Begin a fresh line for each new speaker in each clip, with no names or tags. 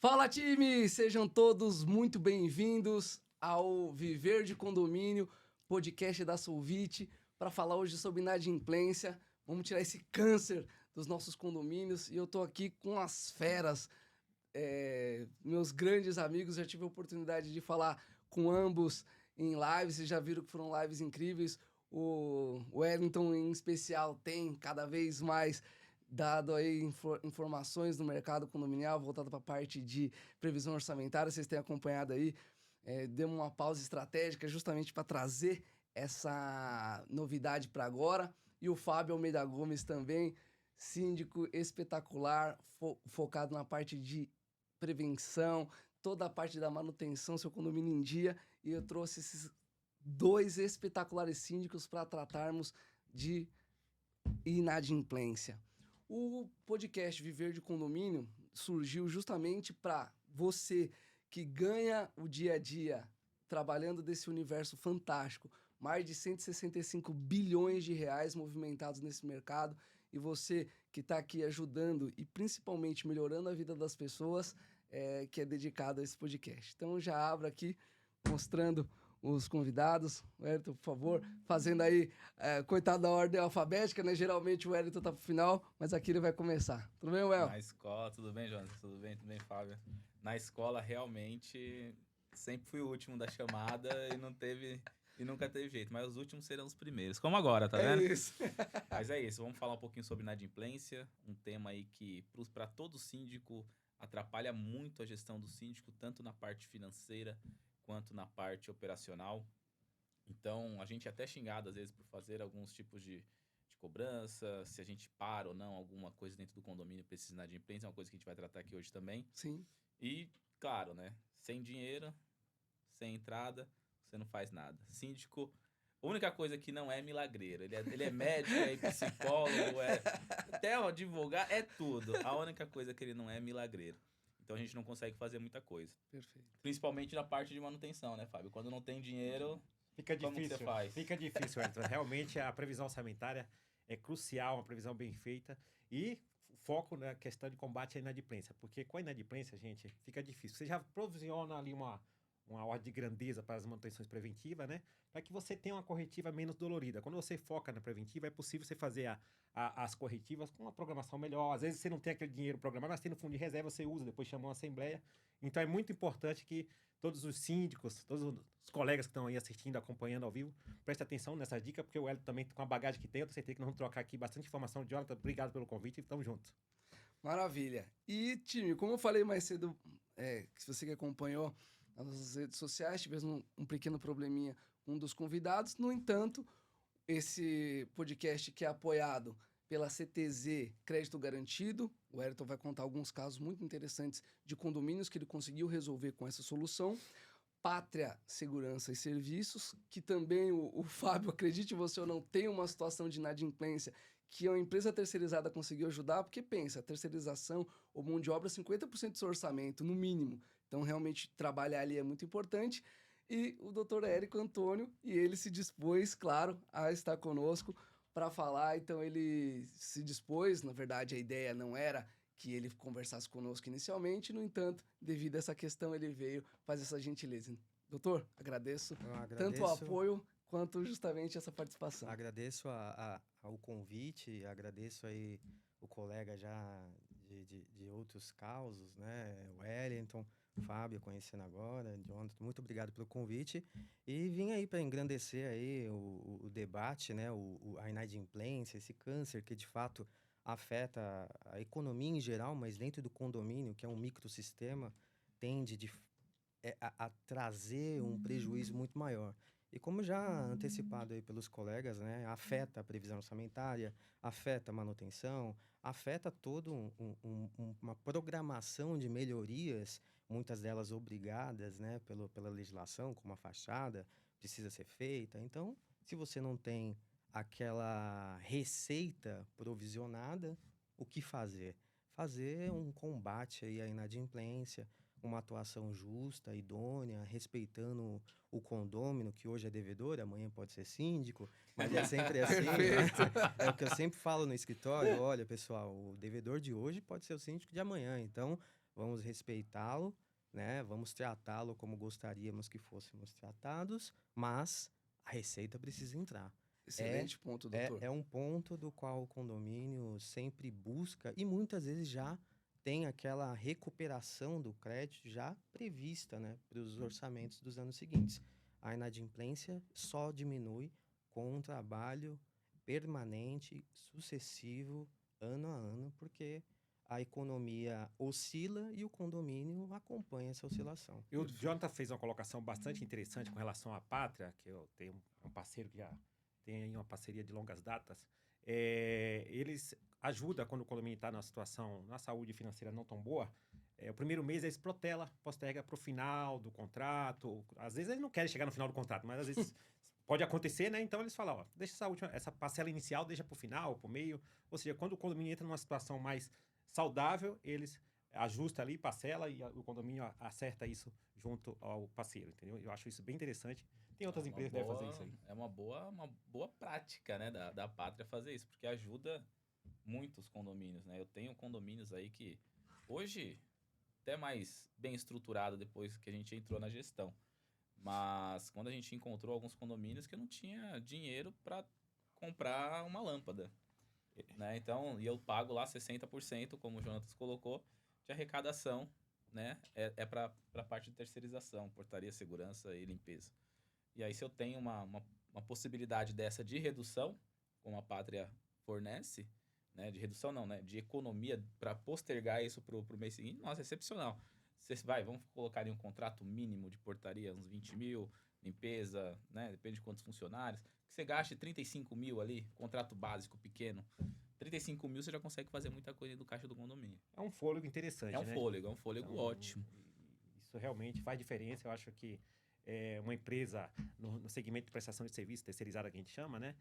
Fala, time! Sejam todos muito bem-vindos ao Viver de Condomínio, podcast da Solvit, para falar hoje sobre inadimplência. Vamos tirar esse câncer dos nossos condomínios e eu tô aqui com as feras, meus grandes amigos. Já tive a oportunidade de falar com ambos em lives, vocês já viram que foram lives incríveis. O Wellington, em especial, tem cada vez mais dado aí informações do mercado condominial voltado para a parte de previsão orçamentária. Vocês têm acompanhado aí, demos uma pausa estratégica justamente para trazer essa novidade para agora. E o Fábio Almeida Gomes também, síndico espetacular, focado na parte de prevenção, toda a parte da manutenção, seu condomínio em dia. E eu trouxe esses dois espetaculares síndicos para tratarmos de inadimplência. O podcast Viver de Condomínio surgiu justamente para você que ganha o dia a dia trabalhando desse universo fantástico, mais de 165 bilhões de reais movimentados nesse mercado, e você que está aqui ajudando e principalmente melhorando a vida das pessoas, que é dedicado a esse podcast. Então já abro aqui mostrando os convidados. Wellington, por favor, fazendo aí, coitado da ordem alfabética, né? Geralmente o Wellington tá pro final, mas aqui ele vai começar. Tudo bem, Well?
Na escola, tudo bem, Jonas? Tudo bem, Fábio? Na escola, realmente, sempre fui o último da chamada e nunca teve jeito, mas os últimos serão os primeiros, como agora, tá vendo?
Isso.
Mas é isso, vamos falar um pouquinho sobre inadimplência, um tema aí que, para todo síndico, atrapalha muito a gestão do síndico, tanto na parte financeira quanto na parte operacional. Então, a gente é até xingado, às vezes, por fazer alguns tipos de cobrança, se a gente para ou não alguma coisa dentro do condomínio precisa de inadimplência, é uma coisa que a gente vai tratar aqui hoje também.
Sim.
E, claro, né, sem dinheiro, sem entrada, você não faz nada. Síndico, a única coisa que não é milagreiro, ele é médico, é psicólogo, até advogado, é tudo. A única coisa que ele não é milagreiro. Então a gente não consegue fazer muita coisa.
Perfeito.
Principalmente na parte de manutenção, né, Fábio? Quando não tem dinheiro,
fica
como
difícil.
que você faz?
Fica difícil, Wellington. Realmente a previsão orçamentária é crucial, uma previsão bem feita e foco na questão de combate à inadimplência, porque com a inadimplência, gente, fica difícil. Você já provisiona ali uma ordem de grandeza para as manutenções preventivas, né? Para que você tenha uma corretiva menos dolorida. Quando você foca na preventiva, é possível você fazer as corretivas com uma programação melhor. Às vezes você não tem aquele dinheiro programado, mas tem no fundo de reserva, você usa, depois chama uma assembleia. Então é muito importante que todos os síndicos, todos os colegas que estão aí assistindo, acompanhando ao vivo, prestem atenção nessa dica, porque o Wellington também, com a bagagem que tem, eu tenho certeza que nós vamos trocar aqui bastante informação. Jonathan, obrigado pelo convite e tamo junto.
Maravilha. E, time, como eu falei mais cedo, se você que acompanhou nas nossas redes sociais, tivemos um pequeno probleminha com um dos convidados. No entanto, esse podcast que é apoiado pela CTZ Crédito Garantido, o Wellington vai contar alguns casos muito interessantes de condomínios que ele conseguiu resolver com essa solução. Pátria Segurança e Serviços, que também o Fábio, acredite você ou não, tem uma situação de inadimplência que a empresa terceirizada conseguiu ajudar, porque pensa, a terceirização ou mão de obra 50% do seu orçamento, no mínimo. Então, realmente, trabalhar ali é muito importante. E o doutor Érico Antônio, e ele se dispôs, claro, a estar conosco para falar. Então, ele se dispôs, na verdade, a ideia não era que ele conversasse conosco inicialmente, no entanto, devido a essa questão, ele veio fazer essa gentileza. Doutor, agradeço tanto o apoio quanto justamente essa participação.
Agradeço ao convite, agradeço aí o colega já de outros causos, né? O Wellington, o Fábio conhecendo agora, Jonathan, muito obrigado pelo convite. E vim aí para engrandecer aí o debate, né? A inadimplência, esse câncer que de fato afeta a economia em geral, mas dentro do condomínio, que é um microsistema, tende a trazer um prejuízo muito maior. E como já antecipado aí pelos colegas, né, afeta a previsão orçamentária, afeta a manutenção, afeta toda uma programação de melhorias, muitas delas obrigadas, né, pela legislação, como a fachada, precisa ser feita. Então, se você não tem aquela receita provisionada, o que fazer? Fazer um combate aí à inadimplência, uma atuação justa, idônea, respeitando o condômino, que hoje é devedor, amanhã pode ser síndico, mas é sempre assim, né? É o que eu sempre falo no escritório, olha, pessoal, o devedor de hoje pode ser o síndico de amanhã, então vamos respeitá-lo, né? Vamos tratá-lo como gostaríamos que fôssemos tratados, mas a receita precisa entrar.
Excelente ponto, doutor.
É um ponto do qual o condomínio sempre busca e muitas vezes já tem aquela recuperação do crédito já prevista, né, para os orçamentos dos anos seguintes. A inadimplência só diminui com um trabalho permanente, sucessivo, ano a ano, porque a economia oscila e o condomínio acompanha essa oscilação.
E o Jonathan fez uma colocação bastante interessante com relação à Pátria, que eu tenho um parceiro que já tem aí uma parceria de longas datas. Eles ajudam quando o condomínio está numa situação, na saúde financeira não tão boa. O primeiro mês eles posterga para o final do contrato. Às vezes eles não querem chegar no final do contrato, mas às vezes pode acontecer, né? Então eles falam, ó, deixa essa parcela inicial, deixa para o final, para o meio. Ou seja, quando o condomínio entra numa situação mais saudável, eles ajustam ali, parcela e o condomínio acerta isso junto ao parceiro, entendeu? Eu acho isso bem interessante. Tem outras empresas que devem fazer isso aí.
É uma boa prática, né, da Pátria fazer isso, porque ajuda muitos condomínios, né? Eu tenho condomínios aí que hoje até mais bem estruturado depois que a gente entrou na gestão. Mas quando a gente encontrou alguns condomínios que eu não tinha dinheiro para comprar uma lâmpada, né? Então, e eu pago lá 60%, como o Jonatas colocou, de arrecadação, né? É para a parte de terceirização, portaria, segurança e limpeza. E aí, se eu tenho uma possibilidade dessa de redução, como a Pátria fornece, né? De redução não, né? De economia para postergar isso pro mês seguinte, nossa, é excepcional. Vamos colocar em um contrato mínimo de portaria, uns 20 mil, limpeza, né? Depende de quantos funcionários. Que você gaste 35 mil ali, contrato básico pequeno. 35 mil você já consegue fazer muita coisa do caixa do condomínio.
É um fôlego interessante,
É um
né?
fôlego
Então,
ótimo.
Isso realmente faz diferença. Eu acho que uma empresa no segmento de prestação de serviço terceirizada que a gente chama, né?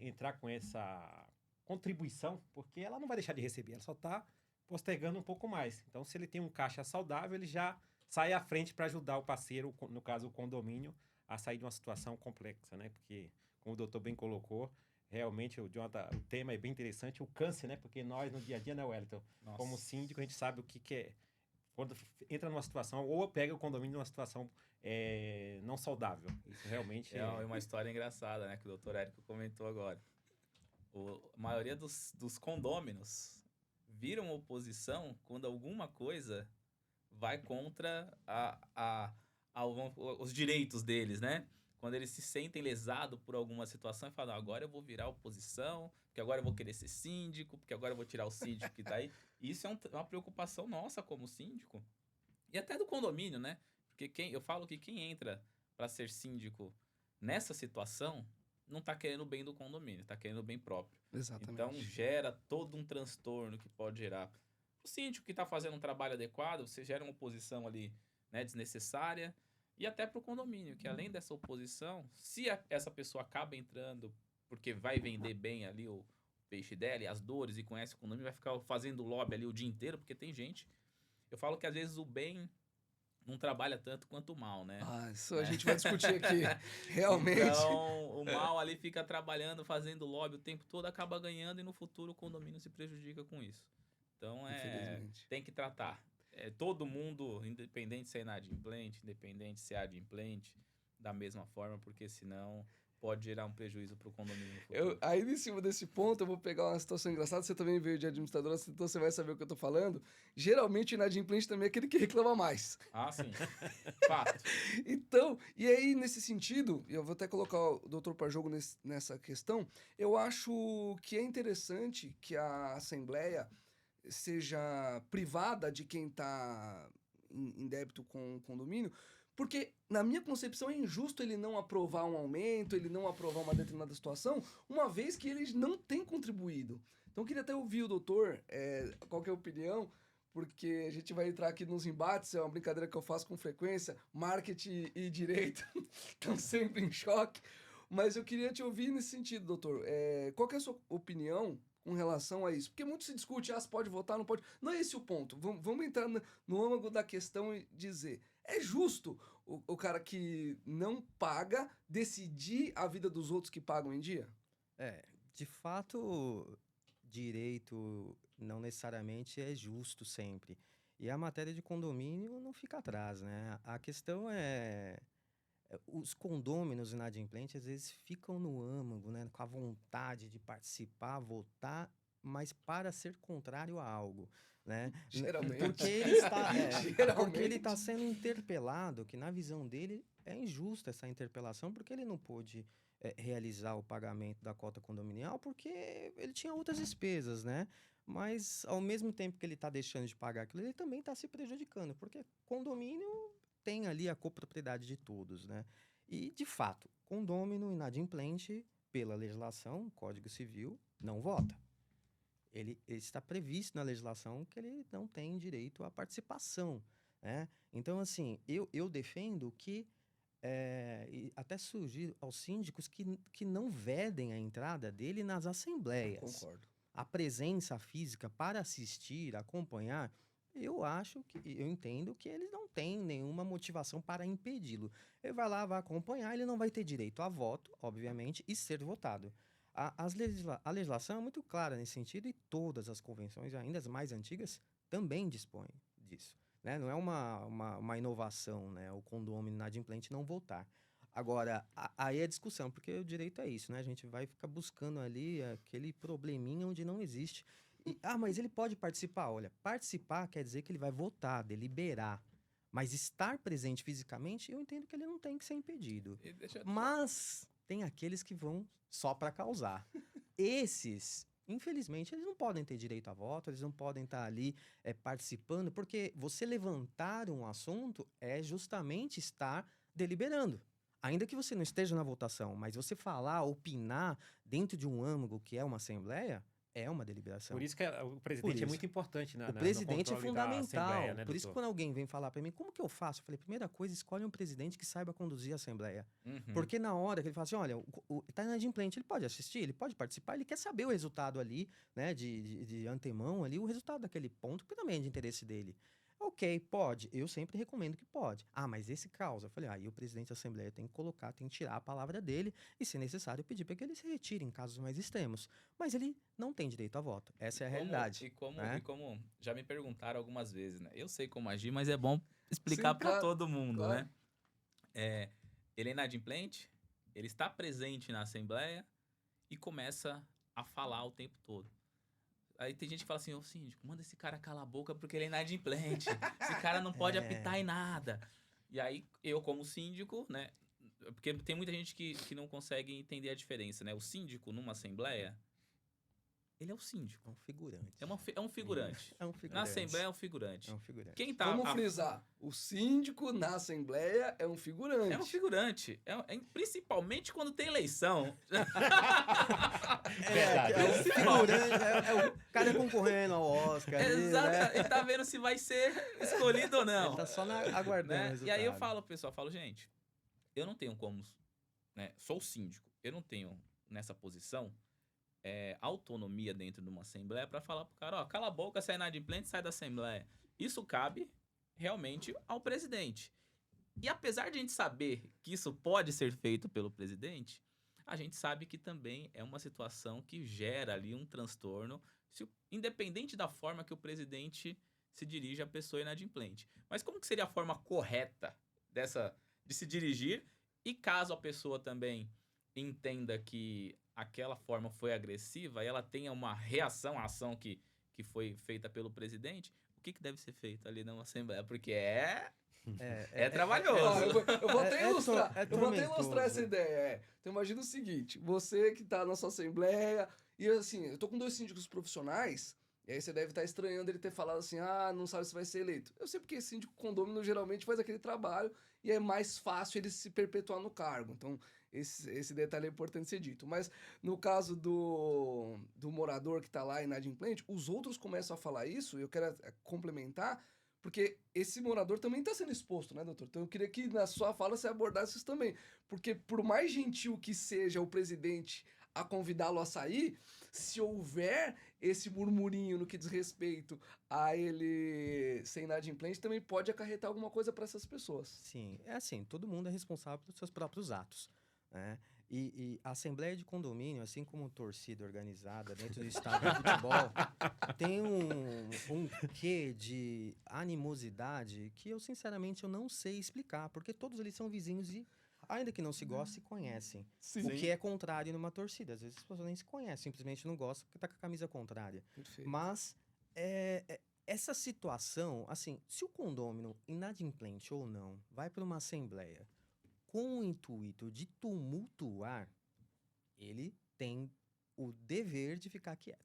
Entrar com essa contribuição, porque ela não vai deixar de receber, ela só está postergando um pouco mais. Então, se ele tem um caixa saudável, ele já sai à frente para ajudar o parceiro, no caso o condomínio, a sair de uma situação complexa, né? Porque, como o doutor bem colocou, realmente o tema é bem interessante, o câncer, né? Porque nós, no dia a dia, né, Wellington?
Nossa.
Como síndico, a gente sabe o que é. Quando entra numa situação, ou pega o condomínio numa situação não saudável. Isso realmente
é uma história engraçada, né? Que o doutor Érico comentou agora. A maioria dos condôminos viram oposição quando alguma coisa vai contra os direitos deles, né? Quando eles se sentem lesados por alguma situação e falam, agora eu vou virar oposição, porque agora eu vou querer ser síndico, porque agora eu vou tirar o síndico que tá aí. E isso é uma preocupação nossa como síndico. E até do condomínio, né? Porque eu falo que quem entra para ser síndico nessa situação não tá querendo o bem do condomínio, tá querendo o bem próprio.
Exatamente.
Então gera todo um transtorno que pode gerar. O síndico que tá fazendo um trabalho adequado, você gera uma oposição ali, né, desnecessária. E até para o condomínio, que além dessa oposição, se essa pessoa acaba entrando porque vai vender bem ali o peixe dela e as dores e conhece o condomínio, vai ficar fazendo lobby ali o dia inteiro, porque tem gente. Eu falo que às vezes o bem não trabalha tanto quanto o mal, né?
Isso a gente vai discutir aqui. Realmente.
Então, o mal ali fica trabalhando, fazendo lobby o tempo todo, acaba ganhando e no futuro o condomínio se prejudica com isso. Então, tem que tratar. Todo mundo, independente se é inadimplente, independente se é adimplente, da mesma forma, porque senão pode gerar um prejuízo para o condomínio no futuro.
Aí, em cima desse ponto, eu vou pegar uma situação engraçada. Você também veio de administradora, então você vai saber o que eu tô falando. Geralmente, o inadimplente também é aquele que reclama mais.
Ah, sim. Fato.
Então, e aí, nesse sentido, eu vou até colocar o doutor para jogo nessa questão, eu acho que é interessante que a Assembleia seja privada de quem está em débito com o condomínio, porque, na minha concepção, é injusto ele não aprovar um aumento, ele não aprovar uma determinada situação, uma vez que eles não têm contribuído. Então, eu queria até ouvir o doutor, qual que é a opinião, porque a gente vai entrar aqui nos embates, é uma brincadeira que eu faço com frequência, marketing e direito estão sempre em choque, mas eu queria te ouvir nesse sentido, doutor. Qual que é a sua opinião com relação a isso? Porque muito se discute, se pode votar, não pode. Não é esse o ponto. Vamos entrar no âmago da questão e dizer, é justo o cara que não paga decidir a vida dos outros que pagam em dia?
De fato, direito não necessariamente é justo sempre. E a matéria de condomínio não fica atrás, né? A questão os condôminos inadimplentes às vezes ficam no âmago, né? Com a vontade de participar, votar, mas para ser contrário a algo, né?
Geralmente.
Porque ele está, porque ele
Geralmente.
está sendo interpelado, que na visão dele é injusta essa interpelação, porque ele não pôde realizar o pagamento da cota condominial, porque ele tinha outras despesas, né? Mas, ao mesmo tempo que ele está deixando de pagar aquilo, ele também está se prejudicando, porque condomínio tem ali a copropriedade de todos, né? E, de fato, condômino inadimplente, pela legislação, Código Civil, não vota. Ele está previsto na legislação que ele não tem direito à participação, né? Então, assim, eu defendo que e até surgir aos síndicos que não vedem a entrada dele nas assembleias.
Concordo.
A presença física para assistir, acompanhar, eu entendo que eles não têm nenhuma motivação para impedi-lo. Ele vai lá, vai acompanhar, ele não vai ter direito a voto, obviamente, e ser votado. A legislação é muito clara nesse sentido e todas as convenções, ainda as mais antigas, também dispõem disso. Né? Não é uma inovação, né? O condômino inadimplente não votar. Agora, aí é discussão, porque o direito é isso, né? A gente vai ficar buscando ali aquele probleminha onde não existe. Mas ele pode participar? Olha, participar quer dizer que ele vai votar, deliberar. Mas estar presente fisicamente, eu entendo que ele não tem que ser impedido. Mas tem aqueles que vão só para causar. Esses, infelizmente, eles não podem ter direito a voto, eles não podem estar ali participando, porque você levantar um assunto é justamente estar deliberando. Ainda que você não esteja na votação, mas você falar, opinar dentro de um âmago que é uma assembleia, é uma deliberação.
Por isso que o presidente é muito importante
O presidente é fundamental.
Assembleia, né,
por isso que quando alguém vem falar para mim, como que eu faço? Eu falei, primeira coisa, escolhe um presidente que saiba conduzir a assembleia. Porque na hora que ele fala assim, olha, tá inadimplente, ele pode assistir, ele pode participar, ele quer saber o resultado ali, né, de antemão ali, o resultado daquele ponto, que também é de interesse dele. Ok, pode. Eu sempre recomendo que pode. Mas esse causa. Eu falei, aí o presidente da Assembleia tem que colocar, tem que tirar a palavra dele e, se necessário, pedir para que ele se retire em casos mais extremos. Mas ele não tem direito a voto. Essa é a realidade.
E como já me perguntaram algumas vezes, né? Eu sei como agir, mas é bom explicar para todo mundo,
claro.
né? Ele é inadimplente, ele está presente na Assembleia e começa a falar o tempo todo. Aí tem gente que fala assim, ô síndico, manda esse cara calar a boca porque ele é inadimplente. Esse cara não pode apitar em nada. E aí, eu como síndico, né? Porque tem muita gente que não consegue entender a diferença, né? O síndico numa assembleia, ele é o síndico.
É um figurante.
É um figurante.
É um figurante.
Na assembleia é um figurante.
É um figurante.
Quem tá
Vamos frisar, o síndico na assembleia é um figurante.
É um figurante. Principalmente quando tem eleição.
É o figurante, o cara concorrendo ao Oscar.
Exato.
Né?
Ele tá vendo se vai ser escolhido ou não.
Ele tá só aguardando o resultado.
E aí eu falo, pessoal, gente, eu não tenho como, né? Sou o síndico, eu não tenho nessa posição autonomia dentro de uma assembleia para falar pro cara, cala a boca, você é inadimplente, sai da assembleia. Isso cabe realmente ao presidente. E apesar de a gente saber que isso pode ser feito pelo presidente, a gente sabe que também é uma situação que gera ali um transtorno, independente da forma que o presidente se dirige à pessoa inadimplente. Mas como que seria a forma correta de se dirigir? E caso a pessoa também entenda que aquela forma foi agressiva e ela tenha uma reação à ação que foi feita pelo presidente, o que deve ser feito ali na Assembleia? Porque é trabalhoso.
Eu vou até ilustrar.
É
eu vou até ilustrar
tormentoso.
essa ideia. Então imagina o seguinte: você que tá na sua assembleia, e assim, eu tô com 2 síndicos profissionais, e aí você deve estar estranhando ele ter falado assim, não sabe se vai ser eleito. Eu sei porque síndico condômino geralmente faz aquele trabalho e é mais fácil ele se perpetuar no cargo. Então, esse detalhe é importante ser dito. Mas no caso do morador que tá lá inadimplente, os outros começam a falar isso, e eu quero complementar, porque esse morador também está sendo exposto, né, doutor? Então eu queria que na sua fala você abordasse isso também. Porque por mais gentil que seja o presidente a convidá-lo a sair, se houver esse murmurinho no que diz respeito a ele ser inadimplente, também pode acarretar alguma coisa para essas pessoas.
Sim, é assim, todo mundo é responsável pelos seus próprios atos, né? E a Assembleia de Condomínio, assim como torcida organizada dentro do estádio de futebol, tem um quê de animosidade que eu, sinceramente, eu não sei explicar, porque todos eles são vizinhos e, ainda que não se gostem, se conhecem.
Sim.
O que é contrário numa torcida. Às vezes as pessoas nem se conhecem, simplesmente não gostam porque tá com a camisa contrária.
Perfeito.
Mas essa situação, assim, se o condômino, inadimplente ou não, vai para uma assembleia com o intuito de tumultuar, ele tem o dever de ficar quieto.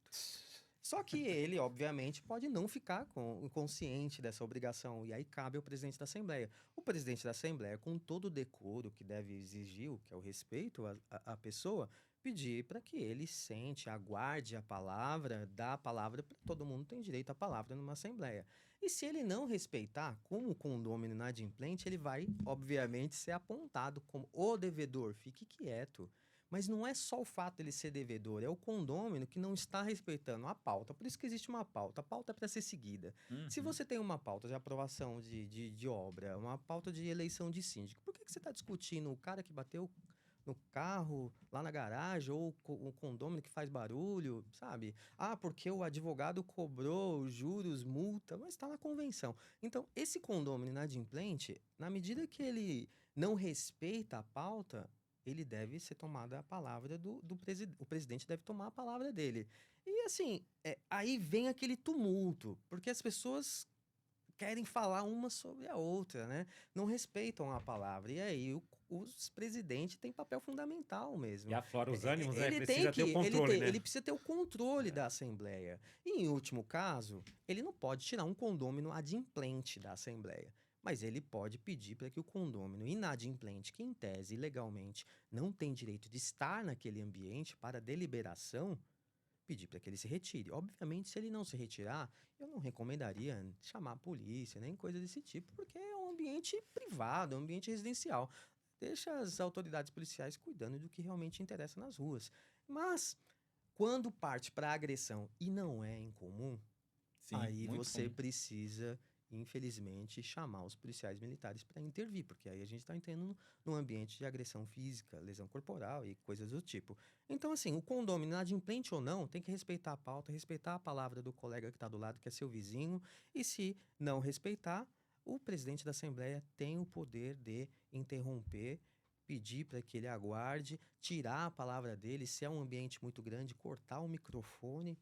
Só que ele, obviamente, pode não ficar consciente dessa obrigação. E aí cabe ao presidente da Assembleia. O presidente da Assembleia, com todo o decoro que deve exigir, que é o respeito à pessoa, pedir para que ele sente, aguarde a palavra, dá a palavra, para todo mundo tem direito à palavra numa Assembleia. E se ele não respeitar, como condômino inadimplente, ele vai, obviamente, ser apontado como o devedor. Fique quieto. Mas não é só o fato dele ser devedor, é o condômino que não está respeitando a pauta. Por isso que existe uma pauta. A pauta é para ser seguida. Se você tem uma pauta de aprovação de obra, uma pauta de eleição de síndico, por que você está discutindo o cara que bateu no carro, lá na garagem, ou o condômino que faz barulho, sabe? Ah, porque o advogado cobrou juros, multa, mas está na convenção. Então, esse condômino inadimplente, na medida que ele não respeita a pauta, ele deve ser tomada a palavra do presidente. O presidente deve tomar a palavra dele. E assim, aí vem aquele tumulto, porque as pessoas querem falar uma sobre a outra, né? Não respeitam a palavra. E aí os presidentes têm papel fundamental mesmo.
E aflora os ânimos, né?
Ele
Precisa
tem
ter o
que,
controle, né?
ele precisa ter o controle da Assembleia. E, em último caso, ele não pode tirar um condômino adimplente da Assembleia. Mas ele pode pedir para que o condômino inadimplente, que em tese, legalmente, não tem direito de estar naquele ambiente para deliberação, pedir para que ele se retire. Obviamente, se ele não se retirar, eu não recomendaria chamar a polícia, nem coisa desse tipo, porque é um ambiente privado, é um ambiente residencial. Deixa as autoridades policiais cuidando do que realmente interessa nas ruas. Mas, quando parte para agressão e não é incomum,
Sim,
aí
muito
você
comum.
precisa, infelizmente, chamar os policiais militares para intervir, porque aí a gente está entrando num ambiente de agressão física, lesão corporal e coisas do tipo. Então, assim, o condômino, inadimplente ou não, tem que respeitar a pauta, respeitar a palavra do colega que está do lado, que é seu vizinho, e se não respeitar, o presidente da Assembleia tem o poder de interromper, pedir para que ele aguarde, tirar a palavra dele, se é um ambiente muito grande, cortar o microfone.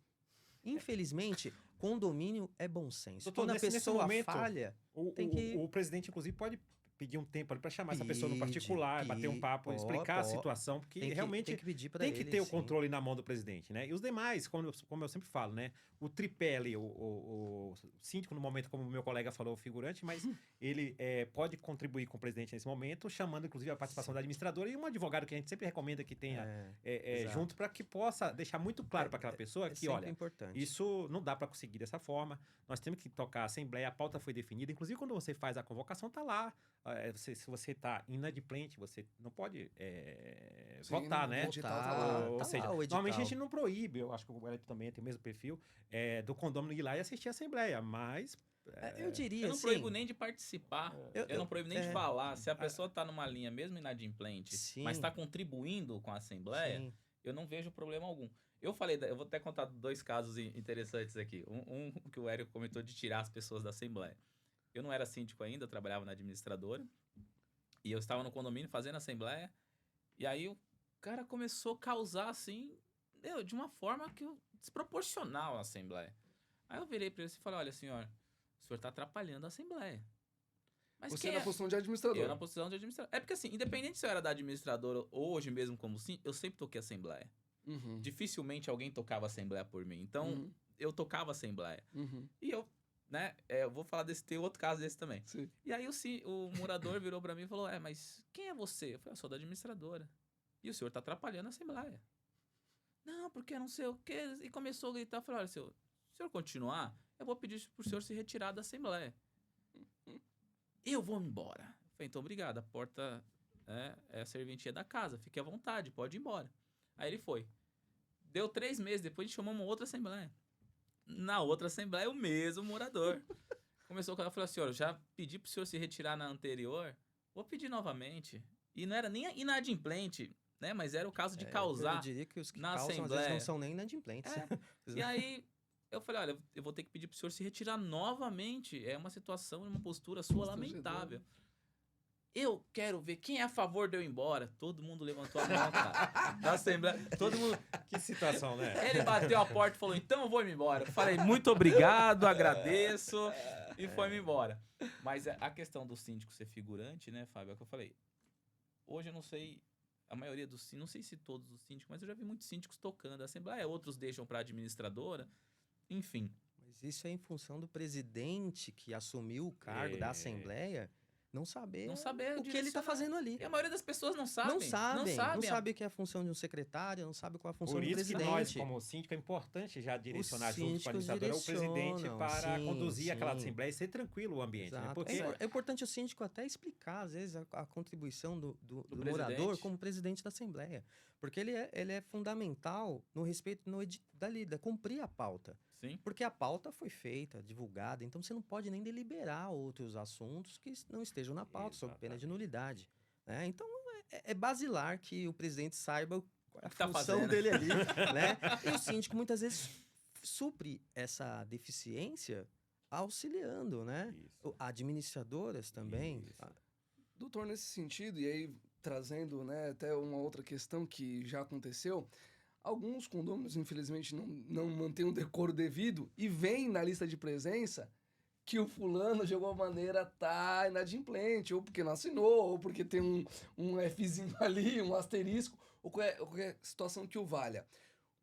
Infelizmente, condomínio é bom senso.
Doutor,
Quando a
nesse
pessoa
momento,
falha,
O,
tem que...
o presidente, inclusive, pode pedir um tempo para chamar essa pessoa no particular, bater um papo,
Pode,
explicar a situação, porque realmente
tem que pedir para
tem que
ele,
ter o
sim.
controle na mão do presidente, né? E os demais, como eu sempre falo, né? O tripé ali, o síndico, no momento, como o meu colega falou, o figurante, mas ele pode contribuir com o presidente nesse momento, chamando, inclusive, a participação da administradora e um advogado que a gente sempre recomenda que tenha
exato.
junto, para que possa deixar muito claro para aquela pessoa que,
sempre
olha,
importante.
isso não dá para conseguir dessa forma. Nós temos que tocar a assembleia, a pauta foi definida. Inclusive, quando você faz a convocação, tá lá. Se você está inadimplente, você não pode
Sim,
votar, né?
o edital tá lá.
Ou
Tá
seja,
lá o edital.
normalmente a gente não proíbe, eu acho que o Wellington também tem o mesmo perfil, do condômino ir lá e assistir a assembleia, mas...
Eu diria
Eu não
assim...
proíbo nem de participar. Eu não proíbo nem de
é.
falar. Se a pessoa tá numa linha mesmo inadimplente,
Sim.
mas está contribuindo com a Assembleia,
Sim.
eu não vejo problema algum. Eu vou até contar 2 casos interessantes aqui. Um que o Érico comentou de tirar as pessoas da Assembleia. Eu não era síndico ainda, eu trabalhava na administradora. E eu estava no condomínio fazendo Assembleia. E aí o cara começou a causar, assim, de uma forma desproporcional a Assembleia. Aí eu virei para ele e falei, olha, senhor, o senhor está atrapalhando a Assembleia. Mas
Você
quem
na posição de administrador.
Eu na posição de administrador. É porque, assim, independente se eu era da administradora ou hoje mesmo como sim, eu sempre toquei Assembleia.
Uhum.
Dificilmente alguém tocava Assembleia por mim. Então, eu tocava Assembleia.
Uhum.
E eu, né, eu vou falar tem outro caso desse também.
Sim.
E aí o morador virou pra mim e falou, mas quem é você? Eu falei, eu sou da administradora. E o senhor tá atrapalhando a Assembleia. Não, porque não sei o quê. E começou a gritar. Eu falei, olha, se o senhor continuar, eu vou pedir pro senhor se retirar da Assembleia. Eu vou embora. Eu falei, então obrigado, a porta é a serventia da casa, fique à vontade, pode ir embora. Aí ele foi. Deu 3 meses, depois a gente chamou uma outra assembleia. Na outra assembleia, o mesmo morador. Começou com ela e falou assim, olha, eu já pedi pro senhor se retirar na anterior, vou pedir novamente. E não era nem inadimplente, né, mas era o caso de causar
Eu diria que os que
na
causam, às
assembleia.
vezes, não são nem inadimplentes.
E aí, Eu falei, olha, eu vou ter que pedir pro senhor se retirar novamente. É uma situação, uma postura sua lamentável. Eu quero ver quem é a favor de eu ir embora. Todo mundo levantou a mão, cara. Da Assembleia, todo mundo...
Que situação, né?
Ele bateu a porta e falou, então eu vou me embora. Eu falei, muito obrigado, agradeço. E foi-me embora. Mas a questão do síndico ser figurante, né, Fábio? É o que eu falei. Hoje eu não sei, a maioria dos síndicos, não sei se todos os síndicos, mas eu já vi muitos síndicos tocando a Assembleia. Outros deixam para a administradora. Enfim.
Mas isso é em função do presidente que assumiu o cargo da Assembleia não saber o que ele está fazendo ali.
E a maioria das pessoas não sabem.
Não sabe o que é a função de um secretário, não sabe qual é a função
Por
do
isso
presidente.
que nós, como síndico, é importante já direcionar junto com a
síndicos
administradora o presidente
direcionam,
para
sim,
conduzir aquela
sim.
Assembleia e ser tranquilo o ambiente. Né?
Exato.
Porque
É importante o síndico até explicar, às vezes, a contribuição do morador
presidente.
como presidente da Assembleia. Porque ele é fundamental no respeito da cumprir a pauta.
Sim.
Porque a pauta foi feita, divulgada, então você não pode nem deliberar outros assuntos que não estejam na pauta, sob pena de nulidade. Né? Então, é basilar que o presidente saiba qual é a
que tá
função
fazendo.
dele ali. Né? E o síndico, muitas vezes, supre essa deficiência auxiliando, né?
Isso.
Administradoras também.
Isso.
Doutor, nesse sentido, e aí trazendo, né, até uma outra questão que já aconteceu, alguns condôminos, infelizmente, não mantêm um decoro devido e vem na lista de presença que o fulano, de alguma maneira, tá inadimplente, ou porque não assinou, ou porque tem um Fzinho ali, um asterisco, ou qualquer situação que o valha.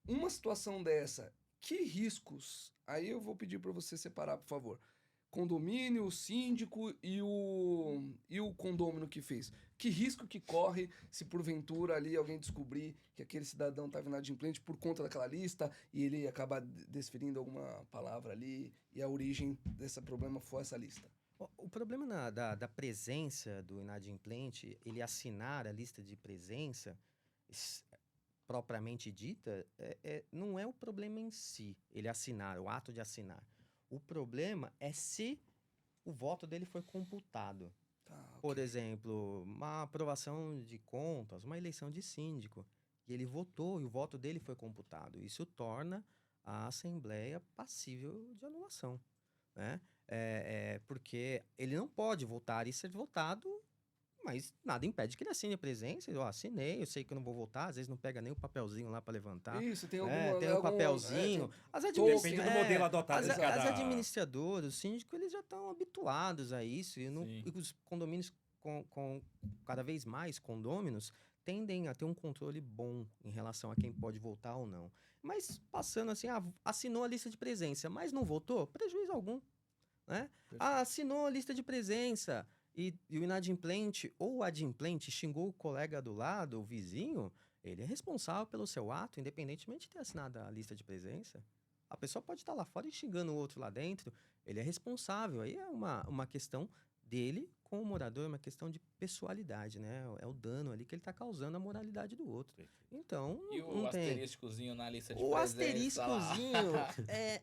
Uma situação dessa, que riscos? Aí eu vou pedir para você separar, por favor. Condomínio, o síndico e o condômino que fez. Que risco que corre se porventura ali alguém descobrir que aquele cidadão estava inadimplente por conta daquela lista e ele acabar desferindo alguma palavra ali e a origem desse problema foi essa lista?
O problema da presença do inadimplente, ele assinar a lista de presença propriamente dita, não é o problema em si, ele assinar, o ato de assinar. O problema é se o voto dele foi computado.
Tá, ok.
Por exemplo, uma aprovação de contas, uma eleição de síndico, e ele votou e o voto dele foi computado. Isso torna a Assembleia passível de anulação, né? Porque ele não pode votar e ser votado, mas nada impede que ele assine a presença. Eu assinei, eu sei que eu não vou votar, às vezes não pega nem o papelzinho lá para levantar.
Isso, tem
Tem um papelzinho.
Depende do modelo adotado de
As
cada...
administradoras, os síndicos, eles já estão habituados a isso. E os condomínios, com cada vez mais condôminos, tendem a ter um controle bom em relação a quem pode votar ou não. Mas passando assim, assinou a lista de presença, mas não votou, prejuízo algum. Né? Assinou a lista de presença e o inadimplente ou o adimplente xingou o colega do lado, o vizinho, ele é responsável pelo seu ato, independentemente de ter assinado a lista de presença. A pessoa pode estar lá fora e xingando o outro lá dentro, ele é responsável. Aí é uma questão dele com o morador, é uma questão de pessoalidade, né? É o dano ali que ele está causando à moralidade do outro. Então,
E o
não tem...
asteriscozinho na lista de
O
presença lá.
asteriscozinho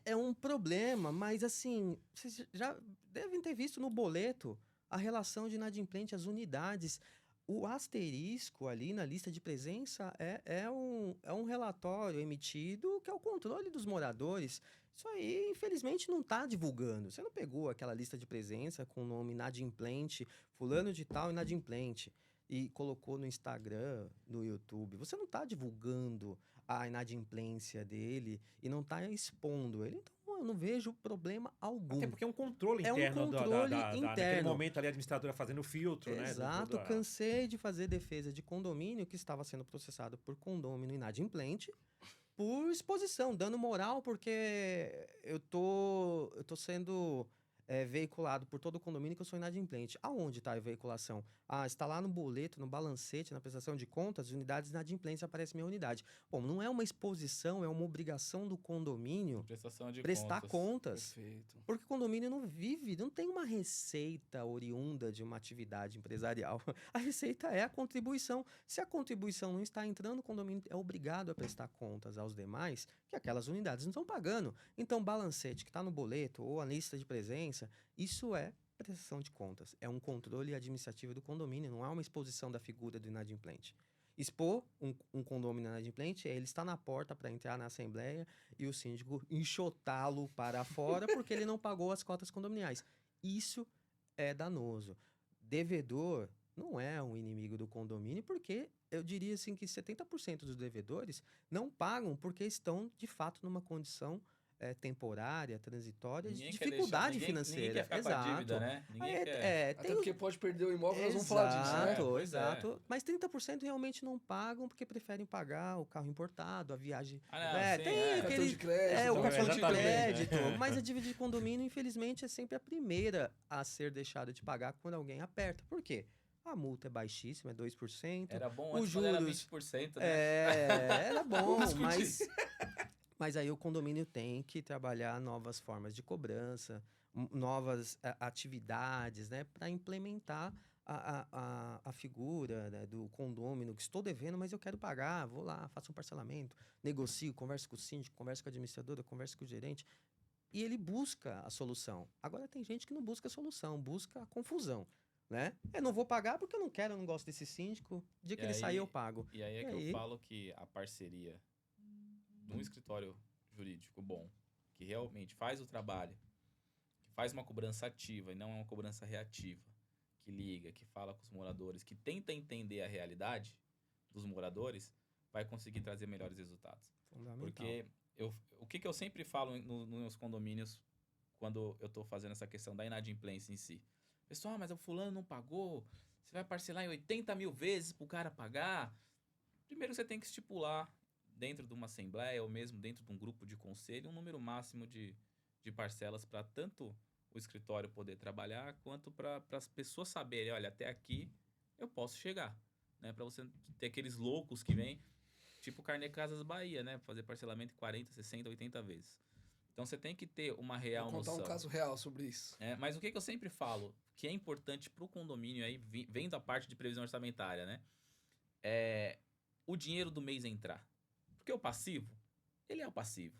é um problema, mas assim, vocês já devem ter visto no boleto a relação de inadimplente às unidades. O asterisco ali na lista de presença é um relatório emitido que é o controle dos moradores. Isso aí, infelizmente, não está divulgando. Você não pegou aquela lista de presença com o nome inadimplente, fulano de tal inadimplente, e colocou no Instagram, no YouTube. Você não está divulgando a inadimplência dele e não está expondo ele. Então, eu não vejo problema algum.
Até porque é um controle
É um
interno.
controle
Naquele
interno.
momento ali, a administradora fazendo o filtro, né?
Exato, cansei de fazer defesa de condomínio que estava sendo processado por condômino inadimplente por exposição, dano moral, porque eu tô sendo veiculado por todo o condomínio que eu sou inadimplente. Aonde está a veiculação? Está lá no boleto, no balancete, na prestação de contas, unidades inadimplentes, aparece minha unidade. Bom, não é uma exposição, é uma obrigação do condomínio
Prestação de
prestar contas.
Perfeito.
Porque o condomínio não vive, não tem uma receita oriunda de uma atividade empresarial. A receita é a contribuição. Se a contribuição não está entrando, o condomínio é obrigado a prestar contas aos demais que aquelas unidades não estão pagando. Então, balancete que está no boleto ou a lista de presença, isso é prestação de contas. É um controle administrativo do condomínio, não é uma exposição da figura do inadimplente. expor um condômino inadimplente é ele estar na porta para entrar na assembleia e o síndico enxotá-lo para fora porque ele não pagou as cotas condominiais. Isso é danoso. Devedor não é um inimigo do condomínio, porque eu diria assim que 70% dos devedores não pagam porque estão, de fato, numa condição temporária, transitória, de
Ninguém quer
dificuldade
ninguém
financeira.
quer ficar com a dívida, né? Ninguém quer.
Até porque pode perder o imóvel, nós vamos falar disso, né?
Pois é.
Exato. Mas 30% realmente não pagam porque preferem pagar o carro importado, a viagem.
Ah, não, sim,
tem
é.
Cartão de crédito.
o cartão de
exatamente,
crédito.
né?
Mas a dívida de condomínio, infelizmente, é sempre a primeira a ser deixada de pagar quando alguém aperta. Por quê? A multa é baixíssima, é 2%.
Era bom
os
antes quando era
juros
20%, né?
era bom,
Vamos discutir.
mas aí o condomínio tem que trabalhar novas formas de cobrança, novas atividades, né, para implementar a figura, né, do condômino que estou devendo, mas eu quero pagar, vou lá, faço um parcelamento, negocio, converso com o síndico, converso com a administradora, converso com o gerente, e ele busca a solução. Agora tem gente que não busca a solução, busca a confusão. Né? Eu não vou pagar porque eu não quero, eu não gosto desse síndico. O dia que ele sair, eu pago.
E aí é que eu falo que a parceria de um escritório jurídico bom, que realmente faz o trabalho, que faz uma cobrança ativa e não é uma cobrança reativa, que liga, que fala com os moradores, que tenta entender a realidade dos moradores, vai conseguir trazer melhores resultados.
Fundamental.
Porque o que eu sempre falo nos meus condomínios quando eu estou fazendo essa questão da inadimplência em si. Pessoal, mas o fulano não pagou, você vai parcelar em 80 mil vezes pro cara pagar? Primeiro você tem que estipular dentro de uma assembleia ou mesmo dentro de um grupo de conselho um número máximo de parcelas para tanto o escritório poder trabalhar quanto para as pessoas saberem, olha, até aqui eu posso chegar, né? Para você ter aqueles loucos que vêm, tipo Carnê Casas Bahia, né? Fazer parcelamento em 40, 60, 80 vezes. Então você tem que ter uma real
Vou contar
noção.
um caso real sobre isso.
Mas o que eu sempre falo, que é importante para o condomínio, aí vem da parte de previsão orçamentária, né? É o dinheiro do mês entrar. Porque o passivo, ele é o passivo.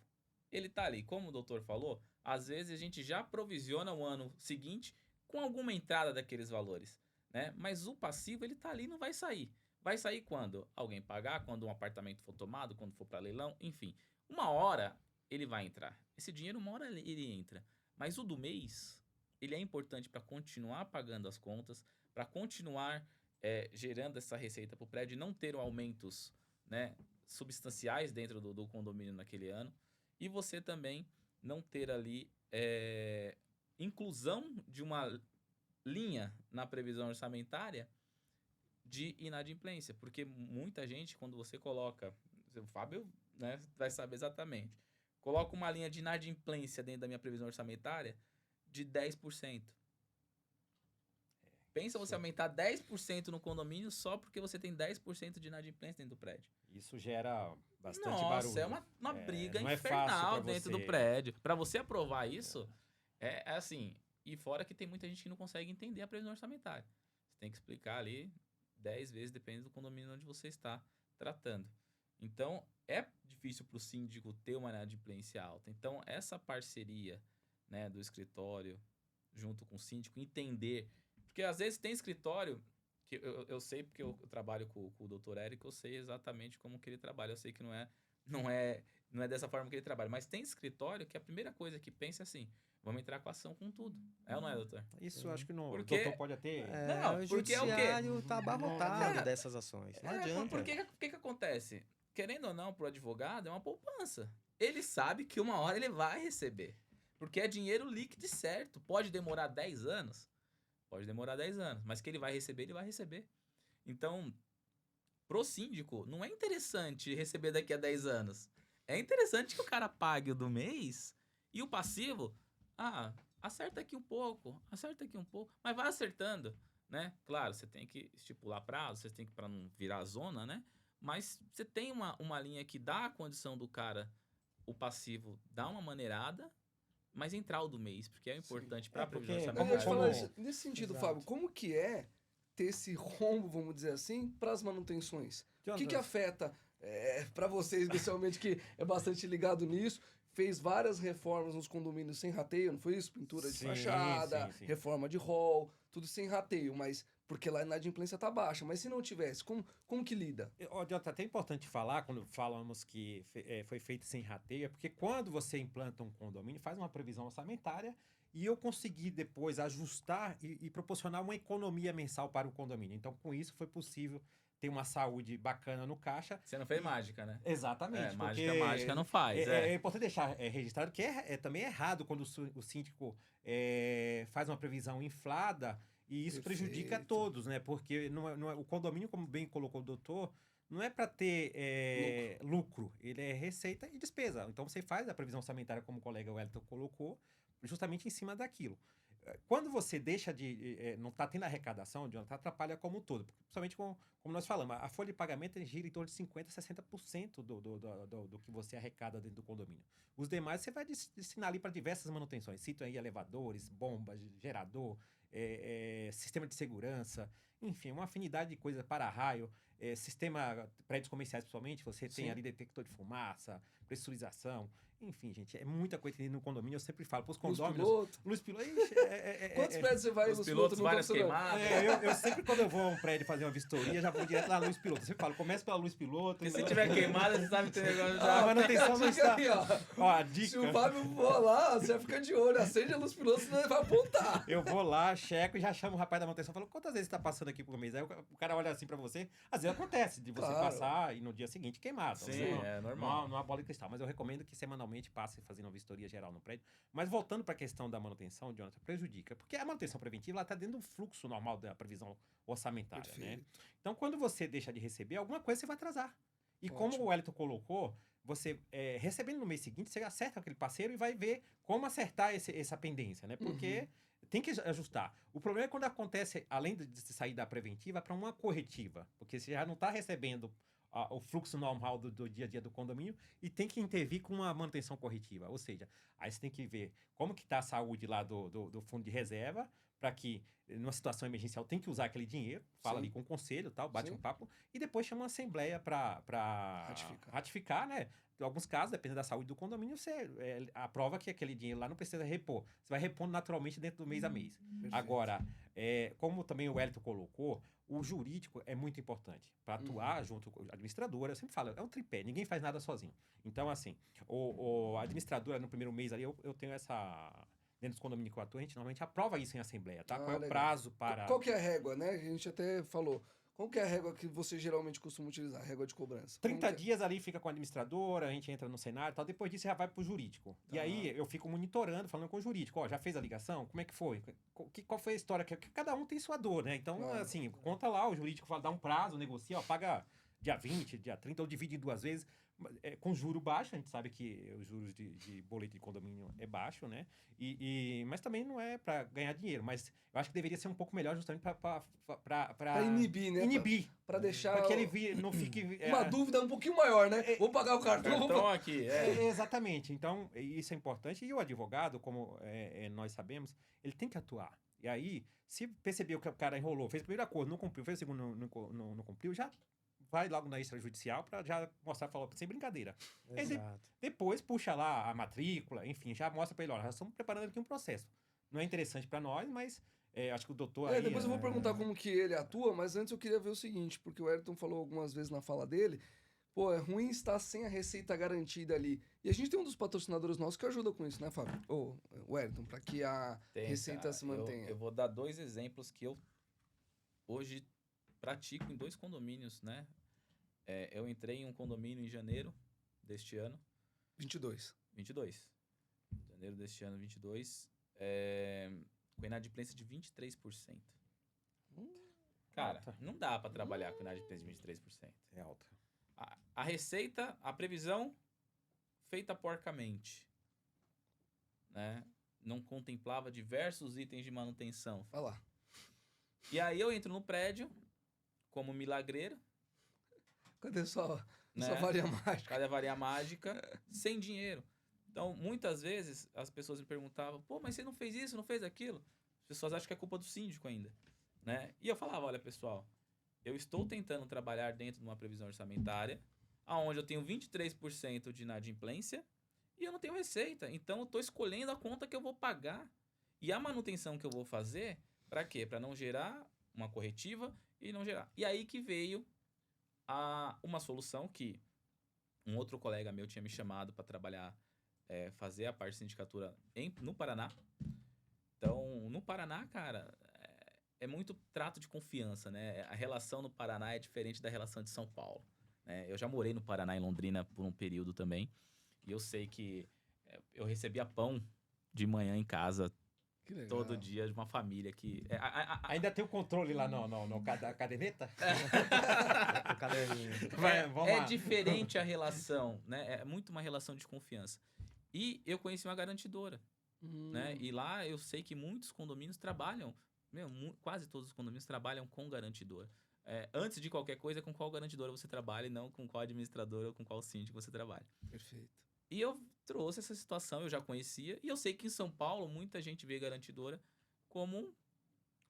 Ele tá ali, como o doutor falou, às vezes a gente já provisiona o ano seguinte com alguma entrada daqueles valores, né? Mas o passivo, ele tá ali e não vai sair. Vai sair quando alguém pagar, quando um apartamento for tomado, quando for para leilão, enfim. Uma hora ele vai entrar. Esse dinheiro, uma hora ele entra. Mas o do mês, ele é importante para continuar pagando as contas, para continuar gerando essa receita para o prédio e não ter aumentos, né, substanciais dentro do condomínio naquele ano. E você também não ter ali inclusão de uma linha na previsão orçamentária de inadimplência. Porque muita gente, quando você coloca... O Fábio, né, vai saber exatamente. Coloca uma linha de inadimplência dentro da minha previsão orçamentária de 10%. Pensa você aumentar 10% no condomínio só porque você tem 10% de inadimplência dentro do prédio.
Isso gera bastante
Nossa,
barulho.
é uma briga
não é
infernal
fácil pra
dentro
você.
do prédio. Para você aprovar isso, é assim. E fora que tem muita gente que não consegue entender a previsão orçamentária. Você tem que explicar ali 10 vezes, depende do condomínio onde você está tratando. Então, é difícil para o síndico ter uma inadimplência alta. Então, essa parceria, né, do escritório junto com o síndico, entender... Porque, às vezes, tem escritório que eu sei, porque eu trabalho com o doutor Érico, eu sei exatamente como que ele trabalha. Eu sei que não é dessa forma que ele trabalha. Mas tem escritório que a primeira coisa que pensa é assim, vamos entrar com ação com tudo. É ou não é, doutor?
Isso acho que não,
Porque-
o doutor pode até...
Não,
o
porque é o quê?
judiciário tá abarrotado
É.
dessas ações. Não adianta.
Porque o que acontece? Querendo ou não, pro advogado, é uma poupança. Ele sabe que uma hora ele vai receber. Porque é dinheiro líquido certo. Pode demorar 10 anos? Pode demorar 10 anos. Mas que ele vai receber, ele vai receber. Então, pro síndico, não é interessante receber daqui a 10 anos. É interessante que o cara pague o do mês e o passivo, acerta aqui um pouco, mas vai acertando, né? Claro, você tem que estipular prazo, você tem que, para não virar zona, né? Mas você tem uma linha que dá a condição do cara, o passivo, dar uma maneirada, mas entrar o do mês, porque é importante para a
porque
previsão
Eu vou te
orçamentária.
falar isso, nesse sentido,
Exato.
Fábio, como que é ter esse rombo, vamos dizer assim, para as manutenções? O que
Jonathan,
afeta para você, especialmente, que é bastante ligado nisso? Fez várias reformas nos condomínios sem rateio, não foi isso? Pintura de
Sim,
fachada,
sim, sim.
reforma de hall, tudo sem rateio. Mas porque lá a inadimplência tá baixa. Mas se não tivesse, como que lida?
Ó, Jonathan, até importante falar, quando falamos que foi feito sem rateio, é porque quando você implanta um condomínio, faz uma previsão orçamentária e eu consegui depois ajustar e proporcionar uma economia mensal para o condomínio. Então, com isso, foi possível ter uma saúde bacana no caixa.
Você não fez mágica, né?
Exatamente.
Mágica não faz.
É importante deixar registrado que é também errado quando o síndico faz uma previsão inflada e isso prejudica a todos, né? Porque o condomínio, como bem colocou o doutor, não é para ter lucro, ele é receita e despesa. Então você faz a previsão orçamentária, como o colega Wellington colocou, justamente em cima daquilo. Quando você deixa não está tendo arrecadação, Jonathan, atrapalha como um todo. Principalmente como nós falamos, a folha de pagamento gira em torno de 50% a 60% do que você arrecada dentro do condomínio. Os demais você vai destinar ali para diversas manutenções. Cito aí elevadores, bombas, gerador, sistema de segurança, enfim, uma afinidade de coisas para raio, sistema, prédios comerciais principalmente, você tem ali detector de fumaça, pressurização. Enfim, gente, é muita coisa que tem no condomínio. Eu sempre falo para os condôminos. Luz piloto.
Quantos prédios você vai?
Luz piloto, várias queimadas.
Eu sempre, quando eu vou a um prédio fazer uma vistoria, já vou direto lá na luz piloto. Eu sempre falo, começa pela luz piloto.
Porque se tiver queimada, você sabe que tem negócio já.
A manutenção não está.
Aí, ó.
A dica.
Se o Fábio for lá, você vai ficar de olho. Acende a luz piloto, senão ele vai apontar.
Eu vou lá, checo e já chamo o rapaz da manutenção. Falo, quantas vezes você está passando aqui por mês? Aí o cara olha assim para você. Às vezes acontece de você passar e no dia seguinte queimar.
Sim, é normal.
Não há bola de cristal. Mas eu recomendo que semanalmente passe fazendo uma vistoria geral no prédio. Mas voltando para a questão da manutenção, Jonathan, prejudica. Porque a manutenção preventiva está dentro do fluxo normal da previsão orçamentária, né? Então, quando você deixa de receber, alguma coisa você vai atrasar. E como o Wellington colocou, você recebendo no mês seguinte, você acerta aquele parceiro e vai ver como acertar essa pendência, né? Porque tem que ajustar. O problema é quando acontece, além de sair da preventiva, para uma corretiva. Porque você já não está recebendo o fluxo normal do dia a dia do condomínio e tem que intervir com uma manutenção corretiva. Ou seja, aí você tem que ver como que está a saúde lá do fundo de reserva, para que, numa situação emergencial, tem que usar aquele dinheiro, fala ali com o conselho, tal, bate um papo, e depois chama uma assembleia para ratificar, né? Em alguns casos, dependendo da saúde do condomínio, você aprova que aquele dinheiro lá não precisa repor. Você vai repondo naturalmente dentro do mês a mês. Perfeito. Agora, como também o Wellington colocou, o jurídico é muito importante para atuar junto com a administradora. Eu sempre falo, é um tripé, ninguém faz nada sozinho. Então, assim, a administradora, no primeiro mês ali, eu tenho essa... Dentro dos condomínios que eu atuo, a gente normalmente aprova isso em assembleia, tá? Qual é o prazo para...
Qual que é a régua, né? A gente até falou. Qual que é a régua que você geralmente costuma utilizar? A régua de cobrança?
30 dias ali fica com a administradora, a gente entra no cenário e tal. Depois disso já vai pro jurídico. E aí eu fico monitorando, falando com o jurídico. Ó, já fez a ligação? Como é que foi? Qual foi a história? Porque cada um tem sua dor, né? Então, assim, conta lá, o jurídico fala, dá um prazo, negocia, ó, paga dia 20, dia 30, ou divide em 2 vezes. Com juro baixo, a gente sabe que os juros de boleto de condomínio é baixo, né? Mas também não é para ganhar dinheiro, mas eu acho que deveria ser um pouco melhor justamente para
inibir, né?
Inibir.
Para deixar...
Para que ele não fique...
Uma dúvida um pouquinho maior, né? Vou pagar o cartão.
Aqui,
exatamente. Então, isso é importante. E o advogado, como nós sabemos, ele tem que atuar. E aí, se percebeu que o cara enrolou, fez o primeiro acordo, não cumpriu, fez o segundo, não cumpriu, já... vai logo na extrajudicial para já mostrar, falar, sem brincadeira. Depois puxa lá a matrícula, enfim, já mostra para ele, olha, nós estamos preparando aqui um processo. Não é interessante para nós, mas acho que o doutor aí...
Depois eu vou perguntar como que ele atua, mas antes eu queria ver o seguinte, porque o Ayrton falou algumas vezes na fala dele, pô, é ruim estar sem a receita garantida ali. E a gente tem um dos patrocinadores nossos que ajuda com isso, né, Fábio? O Ayrton, para que a receita se mantenha.
Eu vou dar 2 exemplos que eu hoje pratico em 2 condomínios, né? Eu entrei em um condomínio em janeiro deste ano.
22.
Janeiro deste ano, 22. Com inadimplência de 23%. Cara, não dá para trabalhar com inadimplência de 23%.
É alta.
A receita, a previsão, feita porcamente. Né? Não contemplava diversos itens de manutenção.
Olha lá.
E aí eu entro no prédio, como milagreiro.
Cadê sua varinha mágica?
Cadê a varinha mágica? Sem dinheiro. Então, muitas vezes, as pessoas me perguntavam, pô, mas você não fez isso, não fez aquilo? As pessoas acham que é culpa do síndico ainda. Né? E eu falava, olha, pessoal, eu estou tentando trabalhar dentro de uma previsão orçamentária, onde eu tenho 23% de inadimplência e eu não tenho receita. Então, eu estou escolhendo a conta que eu vou pagar. E a manutenção que eu vou fazer, para quê? Para não gerar uma corretiva e não gerar. E aí que veio uma solução que um outro colega meu tinha me chamado para trabalhar, fazer a parte de sindicatura no Paraná. Então, no Paraná, cara, é muito trato de confiança, né? A relação no Paraná é diferente da relação de São Paulo, né? Eu já morei no Paraná, em Londrina, por um período também. E eu sei que eu recebia pão de manhã em casa
Que legal.
todo dia de uma família que...
Ainda tem o controle lá no caderneta?
O caderninho.
Vamos
É
lá.
diferente a relação, né? É muito uma relação de confiança. E eu conheci uma garantidora, né? E lá eu sei que muitos condomínios trabalham, quase todos os condomínios trabalham com garantidora. Antes de qualquer coisa, com qual garantidora você trabalha e não com qual administradora ou com qual síndico você trabalha.
Perfeito.
E eu trouxe essa situação, eu já conhecia, e eu sei que em São Paulo muita gente vê garantidora como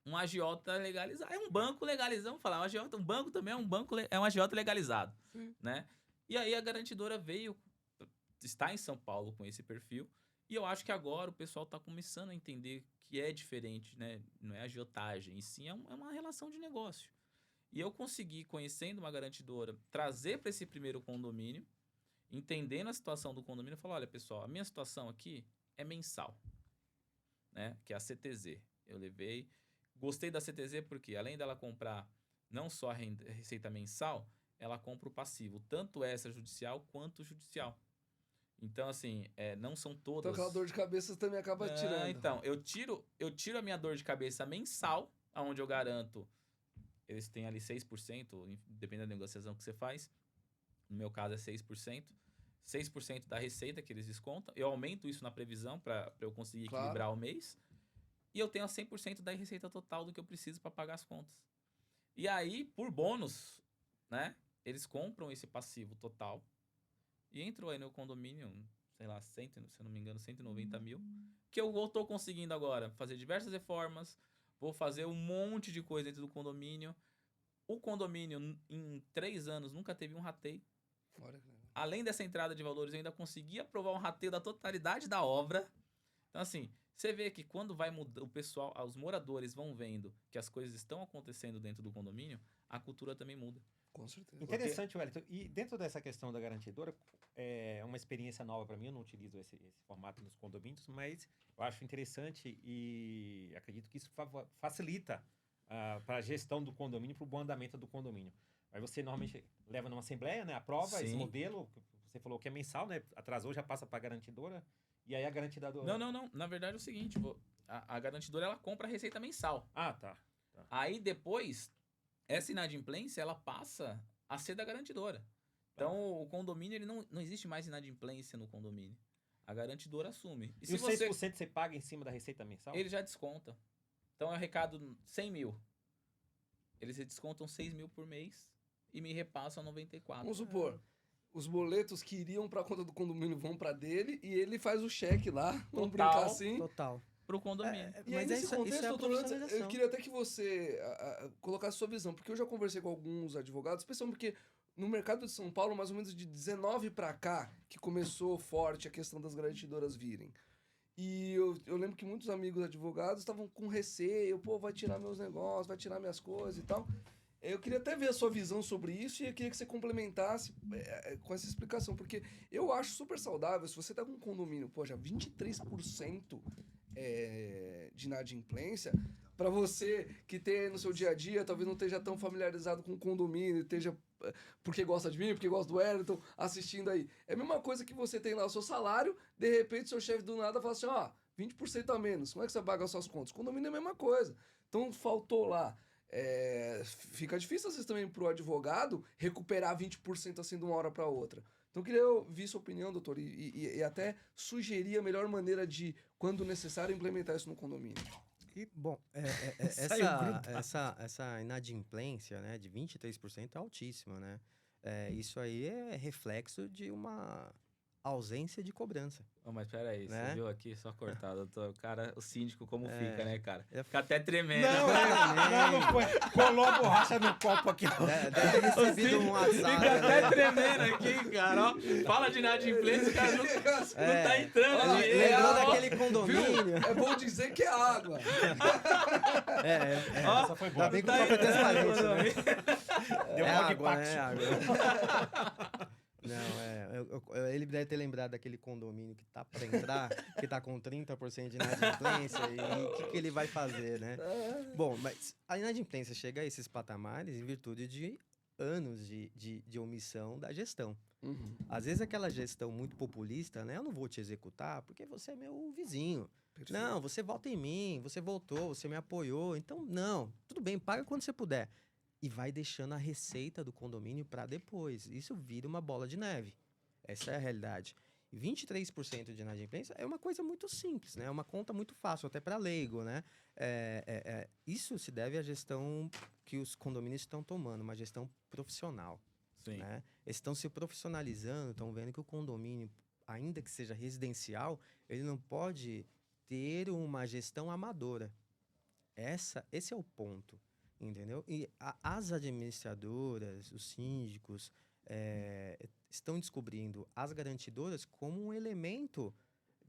um agiota legalizado. É um banco legalizado, vamos falar, um banco também é um agiota legalizado,
Sim.
né? E aí a garantidora está em São Paulo com esse perfil, e eu acho que agora o pessoal está começando a entender que é diferente, né? Não é agiotagem, e sim é uma relação de negócio. E eu consegui, conhecendo uma garantidora, trazer para esse primeiro condomínio, entendendo a situação do condomínio, falar, olha, pessoal, a minha situação aqui é mensal, né? Que é a CTZ. Eu levei... Gostei da CTZ porque, além dela comprar não só a receita mensal, ela compra o passivo, tanto extrajudicial quanto judicial. Então, assim, não são todas...
Então aquela dor de cabeça você também acaba tirando.
Então, eu tiro a minha dor de cabeça mensal, onde eu garanto, eles têm ali 6%, dependendo da negociação que você faz. No meu caso é 6%. 6% da receita que eles descontam. Eu aumento isso na previsão para eu conseguir equilibrar o mês. E eu tenho a 100% da receita total do que eu preciso para pagar as contas. E aí, por bônus, né? Eles compram esse passivo total. E entrou aí no condomínio, sei lá, se eu não me engano, 190 mil. Que eu estou conseguindo agora fazer diversas reformas. Vou fazer um monte de coisa dentro do condomínio. O condomínio, em 3 anos, nunca teve um rateio.
Olha que legal.
Além dessa entrada de valores, eu ainda consegui aprovar um rateio da totalidade da obra. Então, assim, você vê que quando vai mudar, o pessoal, os moradores vão vendo que as coisas estão acontecendo dentro do condomínio, a cultura também muda.
Com certeza.
Interessante, Wellington. E dentro dessa questão da garantidora, é uma experiência nova para mim. Eu não utilizo esse formato nos condomínios, mas eu acho interessante e acredito que isso facilita para a gestão do condomínio, para o bom andamento do condomínio. Aí você normalmente leva numa assembleia, né? Aprova esse modelo, você falou que é mensal, né? Atrasou, já passa para a garantidora. E aí a garantidora...
Não. Na verdade é o seguinte, a garantidora, ela compra a receita mensal.
Ah, tá.
Aí depois, essa inadimplência, ela passa a ser da garantidora. Então, o condomínio, ele não existe mais inadimplência no condomínio. A garantidora assume.
E os 6% você paga em cima da receita mensal?
Ele já desconta. Então, é um recado 100 mil. Eles descontam 6 mil por mês e me repassam 94.
Vamos supor, os boletos que iriam pra conta do condomínio vão pra dele e ele faz o cheque lá, vamos brincar assim.
Total.
Pro condomínio.
E aí, nesse contexto, doutor, eu queria até que você colocasse sua visão, porque eu já conversei com alguns advogados, especialmente porque no mercado de São Paulo, mais ou menos de 19 pra cá, que começou forte a questão das garantidoras virem. E eu lembro que muitos amigos advogados estavam com receio, vai tirar meus negócios, vai tirar minhas coisas e tal. Eu queria até ver a sua visão sobre isso e eu queria que você complementasse com essa explicação, porque eu acho super saudável, se você tá com um condomínio, já 23% de inadimplência, para você que tem no seu dia a dia, talvez não esteja tão familiarizado com o condomínio, esteja porque gosta de mim, porque gosta do Wellington, assistindo aí. É a mesma coisa que você tem lá o seu salário, de repente seu chefe do nada fala assim, 20% a menos, como é que você paga as suas contas? O condomínio é a mesma coisa. Então faltou lá. Fica difícil às vezes também pro advogado recuperar 20% assim de uma hora para outra. Então eu queria ouvir sua opinião, doutor, e até sugerir a melhor maneira de, quando necessário, implementar isso no condomínio.
E, bom, essa inadimplência, né, de 23% é altíssima, né? Isso aí é reflexo de uma ausência de cobrança.
Oh, mas peraí,
Né?
você viu aqui, só cortar, doutor, o síndico como
É.
fica, né, cara?
É.
Fica até tremendo.
Não foi. Colou a borracha no copo aqui. ó.
Deve ter recebido um WhatsApp.
Fica até
né?
tremendo aqui, cara, ó. Fala de inadimplência, o cara não tá entrando.
Olha lá,
ali,
Lembrou
ó.
daquele condomínio.
É bom dizer que é água.
Ó,
Essa foi boa.
Ainda bem que o
tá
copo é
entrando,
transparente,
meu
né?
amigo.
Deu
É
um
água,
impacto.
né? Água. Não, ele deve ter lembrado daquele condomínio que tá para entrar, que tá com 30% de inadimplência e o que ele vai fazer, né? Bom, mas a inadimplência chega a esses patamares em virtude de anos de omissão da gestão.
Uhum.
Às vezes aquela gestão muito populista, né? Eu não vou te executar porque você é meu vizinho.
Perfeito.
Não, você vota em mim, você votou, você me apoiou. Então, não, tudo bem, paga quando você puder. E vai deixando a receita do condomínio para depois. Isso vira uma bola de neve. Essa é a realidade. E 23% de inadimplência é uma coisa muito simples, né? É uma conta muito fácil, até para leigo, né? Isso se deve à gestão que os condomínios estão tomando, uma gestão profissional.
Sim.
Né? Eles estão se profissionalizando, estão vendo que o condomínio, ainda que seja residencial, ele não pode ter uma gestão amadora. Esse é o ponto, entendeu? E as administradoras, os síndicos, estão descobrindo as garantidoras como um elemento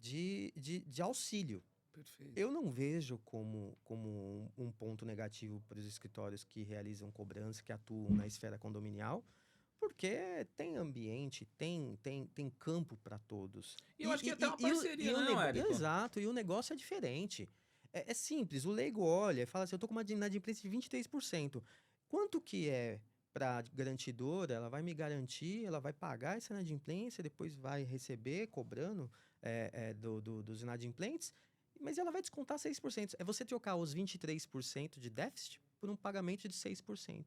de auxílio.
Perfeito.
Eu não vejo como um ponto negativo para os escritórios que realizam cobrança, que atuam na esfera condominial, porque tem ambiente, tem campo para todos.
E eu acho que até uma parceria, né, Érico?
Exato, e o negócio é diferente. É simples, o leigo olha e fala assim, eu tô com uma inadimplência de 23%. Quanto que é para garantidora? Ela vai me garantir, ela vai pagar essa inadimplência, depois vai receber, cobrando dos inadimplentes, mas ela vai descontar 6%. É você trocar os 23% de déficit por um pagamento de 6%.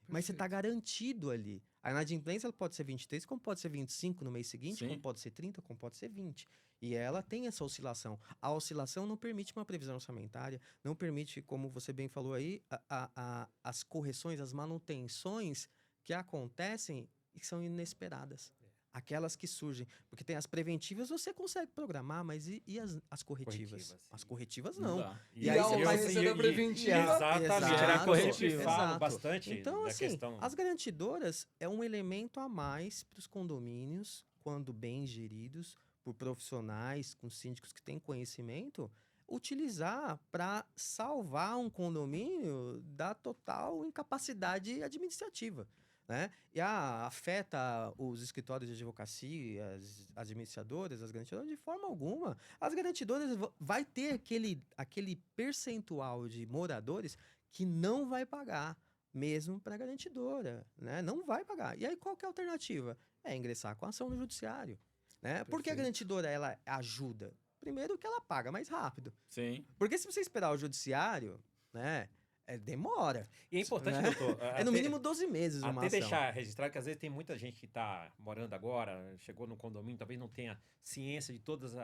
Mas você está garantido ali. A inadimplência ela pode ser 23, como pode ser 25 no mês seguinte,
Sim.
como pode ser 30, como pode ser 20. E ela tem essa oscilação. A oscilação não permite uma previsão orçamentária, não permite, como você bem falou aí, as correções, as manutenções que acontecem e que são inesperadas. Aquelas que surgem. Porque tem as preventivas, você consegue programar, mas e as corretivas? As corretivas não.
dá.
E
aí
a
você vai-
ausência da preventiva.
Exatamente.
Exato,
Era corretivo. Eu falo
exato.
bastante
Então,
da
assim,
questão.
as garantidoras é um elemento a mais para os condomínios, quando bem geridos por profissionais, com síndicos que têm conhecimento, utilizar para salvar um condomínio da total incapacidade administrativa. Né? E afeta os escritórios de advocacia, as administradoras, as garantidoras, de forma alguma. As garantidoras vai ter aquele percentual de moradores que não vai pagar, mesmo para a garantidora, né? Não vai pagar. E aí qual que é a alternativa? É ingressar com ação no judiciário. Né? Porque a
Perfeito.
garantidora, ela ajuda. Primeiro que ela paga mais rápido.
Sim.
Porque se você esperar o judiciário, né? Demora.
E é importante,
né?
doutor.
É no mínimo 12 meses uma
Até
ação.
deixar registrado que às vezes tem muita gente que está morando agora, chegou no condomínio, talvez não tenha ciência de todas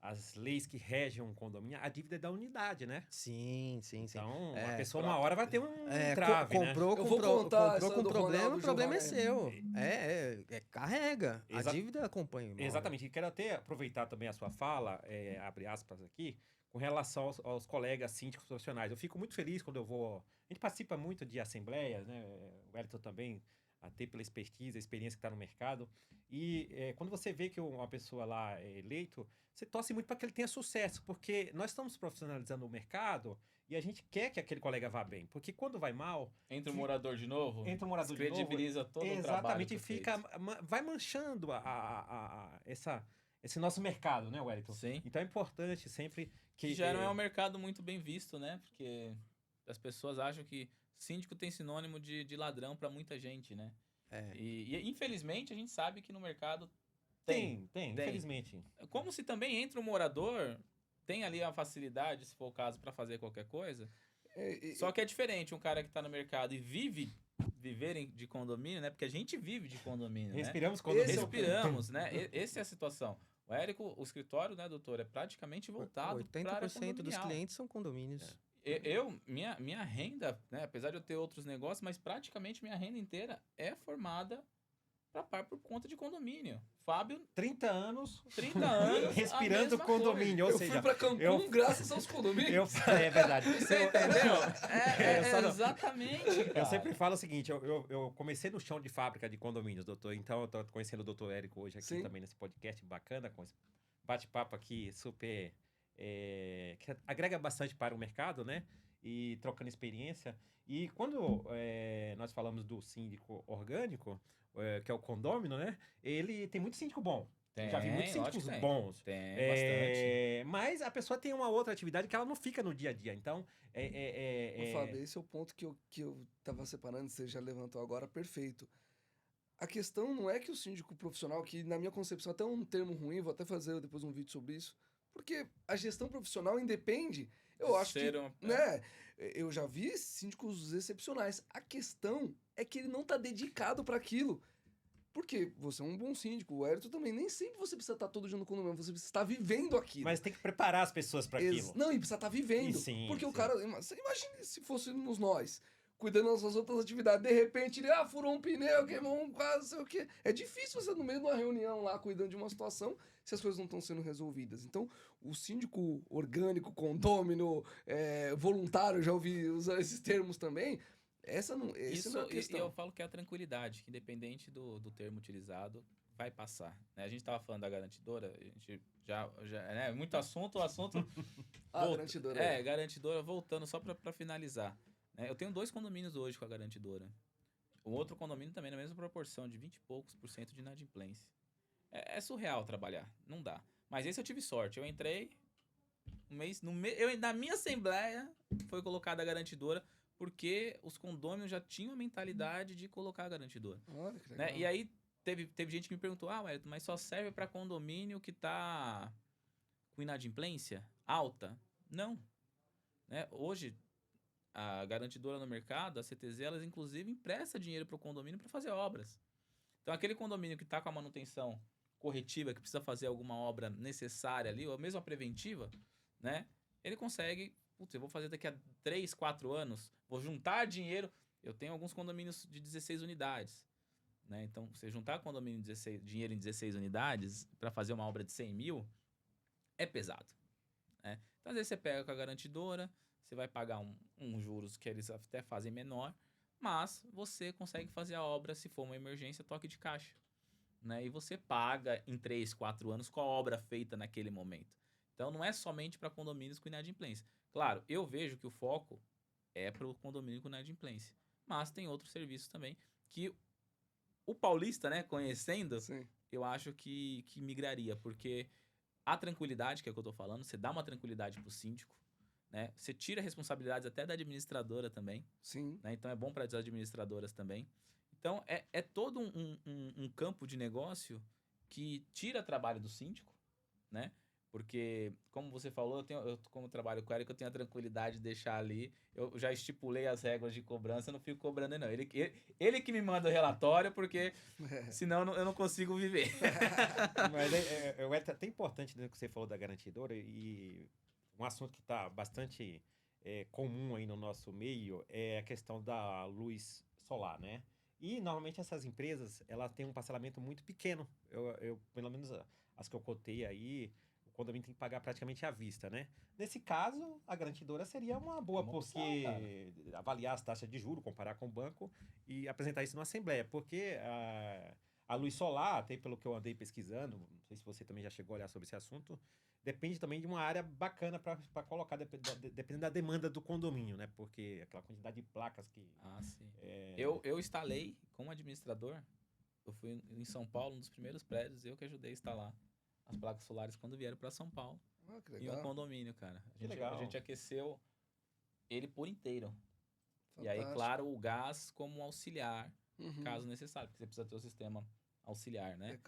as leis que regem um condomínio. A dívida é da unidade, né?
Sim.
Então,
É,
a pessoa uma hora vai ter um
É,
trave, né?
Eu vou
comprou
contar essa
com
do
problema,
Ronaldo
o problema é
Giovanelli.
seu. Carrega. A
Exa-
dívida acompanha. uma hora.
Exatamente. E quero até aproveitar também a sua fala, abre aspas aqui, com relação aos colegas síndicos profissionais. Eu fico muito feliz quando eu vou... A gente participa muito de assembleias, né? O Wellington também, até pela expertise, a experiência que está no mercado. E quando você vê que uma pessoa lá é eleito, você torce muito para que ele tenha sucesso, porque nós estamos profissionalizando o mercado e a gente quer que aquele colega vá bem. Porque quando vai mal,
Entra o morador de novo,
entra o morador de novo,
credibiliza todo o trabalho.
exatamente,
que
e
foi
fica,
feito.
vai manchando esse nosso mercado, né, Wellington?
Sim.
Então é importante sempre
Que já não é um mercado muito bem visto, né? Porque as pessoas acham que síndico tem sinônimo de ladrão para muita gente, né? E infelizmente a gente sabe que no mercado
tem, infelizmente.
Como se também entra o morador, tem ali a facilidade, se for o caso, para fazer qualquer coisa. Só que é diferente um cara que tá no mercado e viverem de condomínio, né? Porque a gente vive de condomínio,
Respiramos
né?
condomínio.
Respiramos, né? Essa é a situação. O Érico, o escritório, né, doutor, é praticamente voltado para a área
80% dos
condominial.
clientes são condomínios.
Minha renda, né, apesar de eu ter outros negócios, mas praticamente minha renda inteira é formada por conta de condomínio. Fábio,
30 anos
30 anos,
respirando
a mesma
condomínio. Ou
Eu
seja,
fui pra Cancún graças aos condomínios.
é verdade.
Você entendeu?
Eu só não-
Exatamente,
Eu
cara.
sempre falo o seguinte, eu comecei no chão de fábrica de condomínios, doutor. Então, eu tô conhecendo o doutor Érico hoje aqui
Sim.
também nesse podcast bacana, com esse bate-papo aqui super... que agrega bastante para o mercado, né? E trocando experiência. E quando nós falamos do síndico orgânico, que é o condômino, né? Ele tem muito síndico bom. Eu já vi muitos
lógico
síndicos
que tem.
bons.
Tem bastante.
Mas a pessoa tem uma outra atividade que ela não fica no dia a dia. Então,
Ô, Fábio, esse é o ponto que eu tava separando, você já levantou agora, perfeito. A questão não é que o síndico profissional, que na minha concepção até um termo ruim, vou até fazer depois um vídeo sobre isso, porque a gestão profissional independe, eu acho que, né, eu já vi síndicos excepcionais. A questão é que ele não tá dedicado para aquilo. Porque você é um bom síndico, o Ayrton também. Nem sempre você precisa estar todo dia no condomínio, você precisa estar vivendo aquilo.
mas tem que preparar as pessoas para aquilo.
Não, e precisa estar vivendo.
E sim,
porque o
sim.
cara. Você imagine se fôssemos nós, cuidando das suas outras atividades. De repente, ele furou um pneu, queimou um quadro, não sei o quê. É difícil você, no meio de uma reunião lá, cuidando de uma situação, se as coisas não estão sendo resolvidas. Então, o síndico orgânico, condômino, voluntário, já ouvi usar esses termos também. Essa não é a questão.
E eu falo que é a tranquilidade, que independente do termo utilizado, vai passar. Né? A gente estava falando da garantidora, a gente já né? Muito assunto, o assunto...
Garantidora.
Garantidora, voltando só para finalizar. Né? Eu tenho 2 condomínios hoje com a garantidora. O outro condomínio também na mesma proporção, de 20 e poucos % de inadimplência. É surreal trabalhar, não dá. Mas esse eu tive sorte, eu entrei, na minha assembleia foi colocada a garantidora, porque os condôminos já tinham a mentalidade de colocar a garantidora.
Olha que legal.
Né? E aí teve gente que me perguntou, Wellington, mas só serve para condomínio que tá com inadimplência alta? Não. Né? Hoje, a garantidora no mercado, a CTZ, elas inclusive empresta dinheiro para o condomínio para fazer obras. Então, aquele condomínio que está com a manutenção corretiva, que precisa fazer alguma obra necessária ali, ou mesmo a preventiva, né? Ele consegue... Putz, eu vou fazer daqui a 3, 4 anos, vou juntar dinheiro. Eu tenho alguns condomínios de 16 unidades. Né? Então, você juntar dinheiro em 16 unidades para fazer uma obra de 100 mil é pesado. Né? Então, às vezes você pega com a garantidora, você vai pagar um juros que eles até fazem menor, mas você consegue fazer a obra, se for uma emergência, toque de caixa. Né? E você paga em 3, 4 anos com a obra feita naquele momento. Então, não é somente para condomínios com inadimplência. Claro, eu vejo que o foco é para o condomínio com inadimplência. Mas tem outros serviços também que o paulista, né, conhecendo,
Sim.
eu acho que migraria. Porque a tranquilidade, que é o que eu estou falando, você dá uma tranquilidade para o síndico, né? Você tira responsabilidades até da administradora também.
Sim.
Né? Então, é bom para as administradoras também. Então, é todo um campo de negócio que tira trabalho do síndico, né? Porque, como você falou, eu como trabalho com ele, que eu tenho a tranquilidade de deixar ali. Eu já estipulei as regras de cobrança, eu não fico cobrando, não. Ele que me manda o relatório, porque senão eu não consigo viver.
Mas é até importante, né, que você falou da garantidora, e um assunto que está bastante comum aí no nosso meio é a questão da luz solar, né? E, normalmente, essas empresas, elas têm um parcelamento muito pequeno. Eu pelo menos, as que eu cotei aí... O condomínio tem que pagar praticamente à vista, né? Nesse caso, a garantidora seria uma boa, porque avaliar as taxas de juros, comparar com o banco e apresentar isso numa assembleia. Porque a luz solar, até pelo que eu andei pesquisando, não sei se você também já chegou a olhar sobre esse assunto, depende também de uma área bacana para colocar, dependendo da demanda do condomínio, né? Porque aquela quantidade de placas que...
Sim. Eu instalei como administrador, eu fui em São Paulo, um dos primeiros prédios, eu que ajudei a instalar as placas solares quando vieram para São Paulo.
Que
em
legal.
um condomínio, cara.
Legal.
A gente aqueceu ele por inteiro.
Fantástico.
E aí, claro, o gás como auxiliar,
Uhum.
caso necessário, porque você precisa ter o sistema auxiliar, né?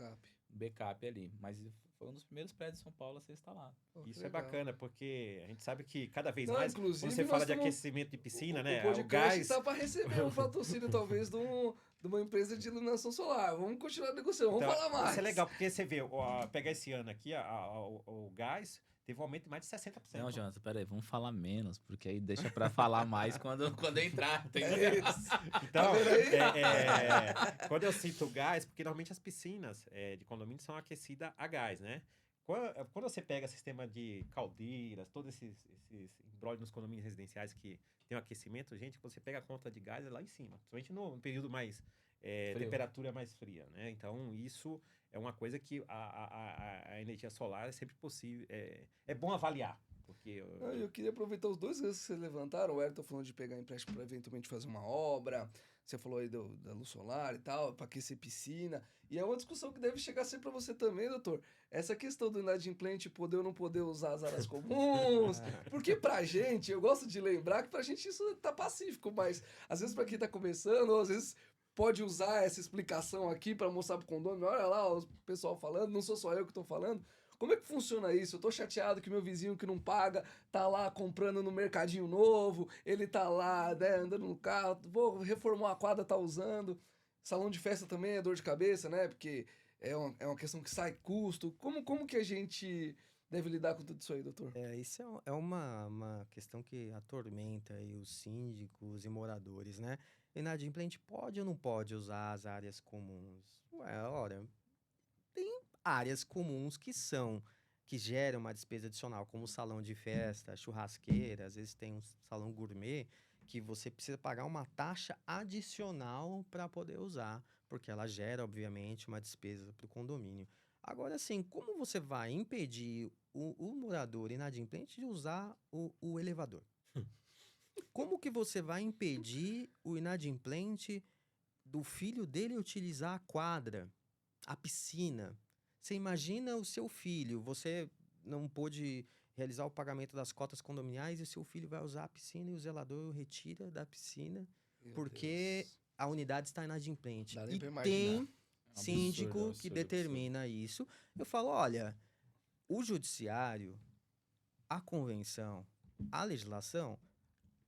Backup ali. Mas foi um dos primeiros prédios de São Paulo a ser instalado.
Isso é bacana, porque a gente sabe que cada vez
Não,
mais,
inclusive,
quando você
nós
fala de
temos
aquecimento de piscina, né?
O
O
podcast
gás...
tá para receber um patrocínio, talvez, de uma empresa de iluminação solar. Vamos continuar negociando, vamos falar mais.
Isso é legal, porque você vê, pegar esse ano aqui, o gás teve um aumento de mais de 60%.
Não, Jonathan, peraí, vamos falar menos, porque aí deixa pra falar mais quando entrar, entendeu?
É isso.
Então,
Tá vendo aí?
quando eu cito gás, porque normalmente as piscinas de condomínio são aquecidas a gás, né? Quando você pega sistema de caldeiras, todos esses embrólios nos condomínios residenciais que tem um aquecimento, gente, quando você pega a conta de gás é lá em cima, principalmente no período mais temperatura mais fria, né? Então, isso é uma coisa que a energia solar é sempre possível, é bom avaliar, porque...
Eu queria aproveitar os dois ganchos que vocês levantaram. O Ayrton falando de pegar empréstimo para eventualmente fazer uma obra. Você falou aí da luz solar e tal, para aquecer piscina. E é uma discussão que deve chegar sempre para você também, doutor. Essa questão do inadimplente poder ou não poder usar as áreas comuns. Porque pra gente, eu gosto de lembrar que pra gente isso tá pacífico, mas às vezes pra quem tá começando, ou às vezes pode usar essa explicação aqui para mostrar pro condomínio. Olha lá o pessoal falando, não sou só eu que tô falando. Como é que funciona isso? Eu tô chateado que meu vizinho que não paga tá lá comprando no mercadinho novo, ele tá lá, né, andando no carro, vou reformar a quadra, tá usando. Salão de festa também é dor de cabeça, né? Porque é uma questão que sai custo. Como que a gente deve lidar com tudo isso aí, doutor?
Isso é uma questão que atormenta aí os síndicos e moradores, né? Inadimplente pode ou não pode usar as áreas comuns? Ué, ora, tem áreas comuns que geram uma despesa adicional, como salão de festa, churrasqueira, às vezes tem um salão gourmet que você precisa pagar uma taxa adicional para poder usar, porque ela gera, obviamente, uma despesa para o condomínio. Agora, assim, como você vai impedir o morador inadimplente de usar o elevador? Como que você vai impedir o inadimplente do filho dele utilizar a quadra, a piscina? Você imagina o seu filho, você não pôde realizar o pagamento das cotas condominiais e o seu filho vai usar a piscina e o zelador o retira da piscina
Meu
porque
Deus.
a unidade está inadimplente.
Dá nem
E
pra imaginar.
tem
Absurdo,
síndico
absurdo,
que
absurdo.
determina isso. Eu falo, olha, o judiciário, a convenção, a legislação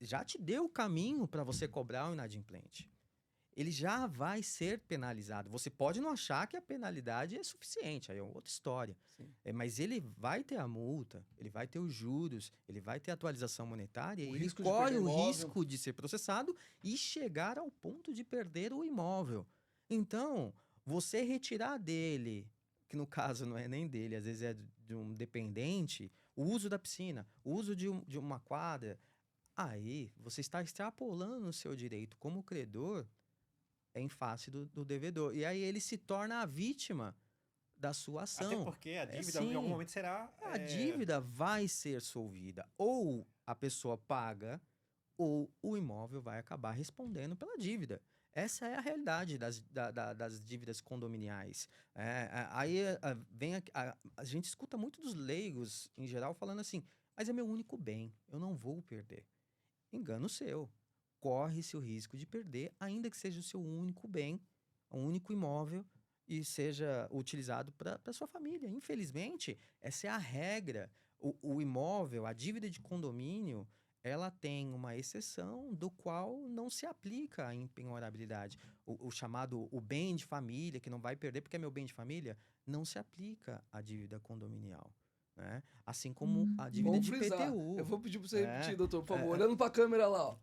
já te deu o caminho para você cobrar o inadimplente. Ele já vai ser penalizado. Você pode não achar que a penalidade é suficiente, aí é outra história.
Sim.
Mas ele vai ter a multa, ele vai ter os juros, ele vai ter a atualização monetária,
O
e ele
risco de
corre
perder
o
imóvel.
risco de ser processado e chegar ao ponto de perder o imóvel. Então, você retirar dele, que no caso não é nem dele, às vezes é de um dependente, o uso da piscina, o uso de uma quadra, aí você está extrapolando o seu direito como credor em face do devedor. E aí ele se torna a vítima da sua
Até
ação.
porque a dívida em algum
Sim.
momento será...
A dívida vai ser solvida. Ou a pessoa paga, ou o imóvel vai acabar respondendo pela dívida. Essa é a realidade das dívidas condominiais. Aí vem a gente escuta muito dos leigos, em geral, falando assim, mas é meu único bem, eu não vou perder. Engano seu. Corre-se o risco de perder, ainda que seja o seu único bem, um único imóvel, e seja utilizado para sua família. Infelizmente, essa é a regra. O imóvel, a dívida de condomínio, ela tem uma exceção do qual não se aplica a impenhorabilidade. O chamado o bem de família, que não vai perder porque é meu bem de família, não se aplica à dívida condominial. Né? Assim como a dívida
Vamos
de
frisar.
PTU.
Eu vou pedir pra você
É,
repetir, doutor, por favor. Olhando pra câmera lá, ó.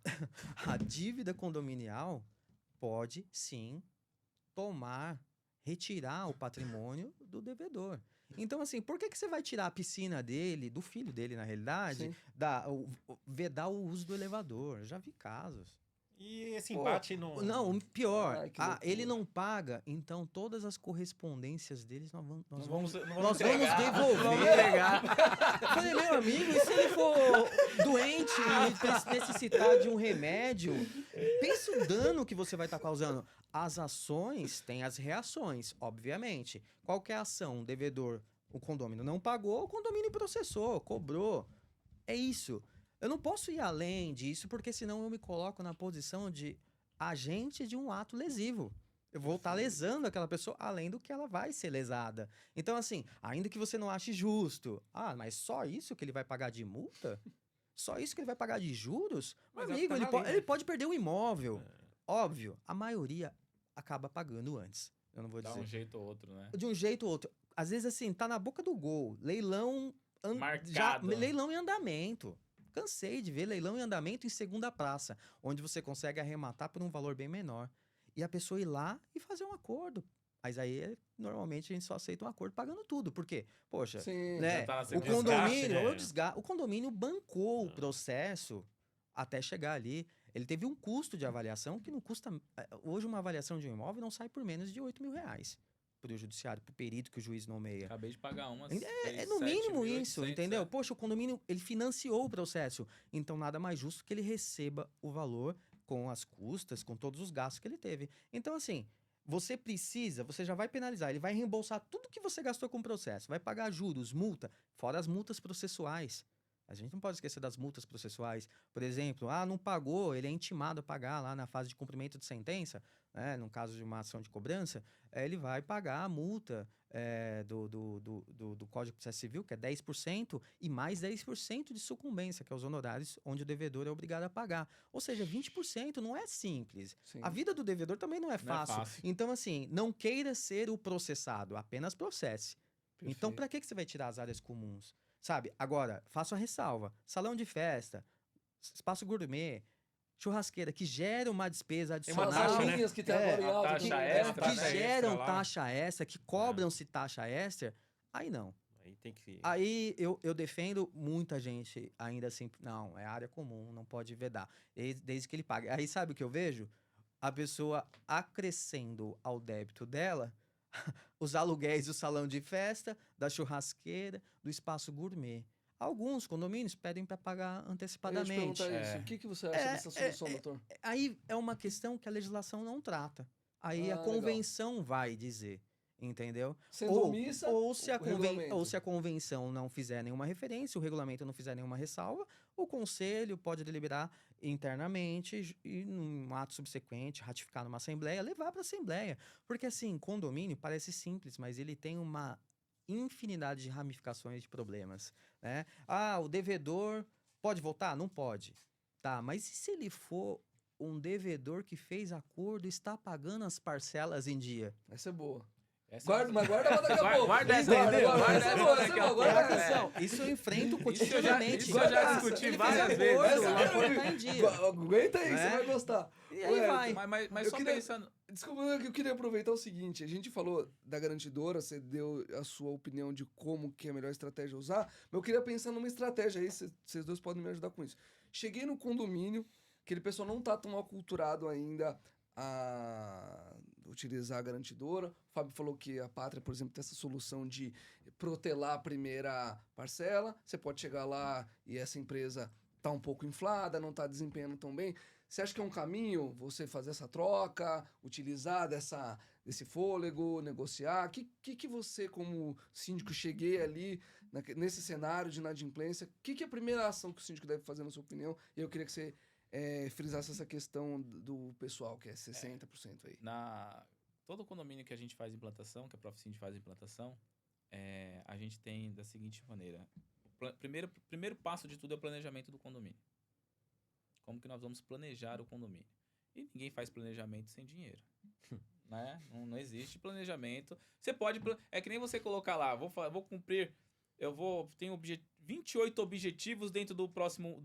A dívida condominial pode, sim, retirar o patrimônio do devedor. Então, assim, por que você vai tirar a piscina dele, do filho dele, na realidade,
Sim.
vedar o uso do elevador? Já vi casos.
E esse
Pô,
embate no...
Não, pior.
Ai, que loucura.
Ele não paga, então todas as correspondências deles nós vamos
Não vamos
devolver.
Vamos entregar.
Eu falei, meu amigo, e se ele for doente e necessitar de um remédio, pensa o dano que você vai estar causando. As ações têm as reações, obviamente. Qual que é a ação? O devedor, o condomínio não pagou, o condomínio processou, cobrou. É isso. Eu não posso ir além disso, porque senão eu me coloco na posição de agente de um ato lesivo. Eu vou estar lesando aquela pessoa além do que ela vai ser lesada. Então, assim, ainda que você não ache justo, mas só isso que ele vai pagar de multa? Só isso que ele vai pagar de juros? Meu
Mas é o que
amigo,
tá
ele,
valendo,
ele
né?
pode perder o imóvel. Óbvio, a maioria acaba pagando antes. Eu não vou
Dá
dizer.
um jeito ou outro, né?
De um jeito ou outro. Às vezes, assim, tá na boca do gol. Leilão
Marcado.
leilão em andamento. Cansei de ver leilão em andamento em segunda praça, onde você consegue arrematar por um valor bem menor. E a pessoa ir lá e fazer um acordo. Mas aí, normalmente, a gente só aceita um acordo pagando tudo. Por quê? Poxa,
Sim.
né?
Já tá na
O
segunda
condomínio,
desgaste, né?
o condomínio bancou o processo até chegar ali. Ele teve um custo de avaliação que não custa... Hoje, uma avaliação de um imóvel não sai por menos de R$8.000 para o judiciário, para o perito que o juiz nomeia.
Acabei de pagar umas
É no mínimo isso, entendeu? Poxa, o condomínio, ele financiou o processo. Então, nada mais justo que ele receba o valor com as custas, com todos os gastos que ele teve. Então, assim, você já vai penalizar, ele vai reembolsar tudo que você gastou com o processo, vai pagar juros, multa, fora as multas processuais. A gente não pode esquecer das multas processuais. Por exemplo, não pagou, ele é intimado a pagar lá na fase de cumprimento de sentença, né, no caso de uma ação de cobrança, ele vai pagar a multa do Código de Processo Civil, que é 10%, e mais 10% de sucumbência, que é os honorários onde o devedor é obrigado a pagar. Ou seja, 20% não é simples.
Sim.
A vida do devedor também não é fácil. Então, assim, não queira ser o processado, apenas processe. Então,
Perfeito.
para que você vai tirar as áreas comuns? Sabe? Agora, faço a ressalva. Salão de festa, espaço gourmet, churrasqueira, que gera uma despesa
Tem uma
adicional.
taxa, né?
Salinhas que tem agora em
a
alta.
taxa
que-
extra,
Que
né?
geram
Extra lá.
taxa extra, que cobram-se taxa extra, aí não.
Aí tem que...
Aí eu defendo muita gente ainda assim, não, é área comum, não pode vedar, desde que ele pague. Aí sabe o que eu vejo? A pessoa acrescendo ao débito dela os aluguéis do salão de festa, da churrasqueira, do espaço gourmet. Alguns condomínios pedem para pagar
Eu ia te
antecipadamente.
perguntar isso. O que você acha dessa solução, doutor?
Aí é uma questão que a legislação não trata. Aí a
Legal.
convenção vai dizer, entendeu?
Sendo omissa,
ou se a
o regulamento.
ou se a convenção não fizer nenhuma referência, o regulamento não fizer nenhuma ressalva, o conselho pode deliberar internamente e num ato subsequente, ratificar numa assembleia, levar para a assembleia. Porque assim, condomínio parece simples, mas ele tem uma infinidade de ramificações de problemas, né? O devedor pode voltar? Não pode. Tá, mas e se ele for um devedor que fez acordo e está pagando as parcelas em dia?
Essa é boa.
Essa
Guarda, mas guarda pra daqui a pouco.
Guarda essa,
Guarda,
entendeu?
guarda,
Guarda
essa é
essa
boa,
daqui
essa é
a
boa.
pouco.
Guarda
Presta
essa.
atenção, isso eu enfrento
Isso
cotidianamente.
eu já
Guarda
discuti
essa.
várias
Ele fez
vezes,
acordo,
cara.
o acordo tá em dia.
Aguenta aí,
Né?
você vai gostar.
E aí
Ué,
vai.
Mas
Eu
só
queria-
pensando...
Desculpa, eu queria aproveitar o seguinte, a gente falou da garantidora, você deu a sua opinião de como que é a melhor estratégia a usar, mas eu queria pensar numa estratégia aí, vocês dois podem me ajudar com isso. Cheguei no condomínio, aquele pessoal não tá tão aculturado ainda a utilizar a garantidora. O Fábio falou que a Pátria, por exemplo, tem essa solução de protelar a primeira parcela. Você pode chegar lá e essa empresa tá um pouco inflada, não tá desempenhando tão bem. Você acha que é um caminho você fazer essa troca, utilizar desse fôlego, negociar? Que você, como síndico, cheguei ali nesse cenário de inadimplência, que é a primeira ação que o síndico deve fazer, na sua opinião? E eu queria que você frisasse essa questão do pessoal, que é 60% aí.
Todo condomínio que a gente faz implantação, que a Proficíndio faz implantação, a gente tem da seguinte maneira. Primeiro passo de tudo é o planejamento do condomínio. Como que nós vamos planejar o condomínio? E ninguém faz planejamento sem dinheiro. Né? Não existe planejamento. Você pode... É que nem você colocar lá, vou cumprir... Tenho 28 objetivos dentro do próximo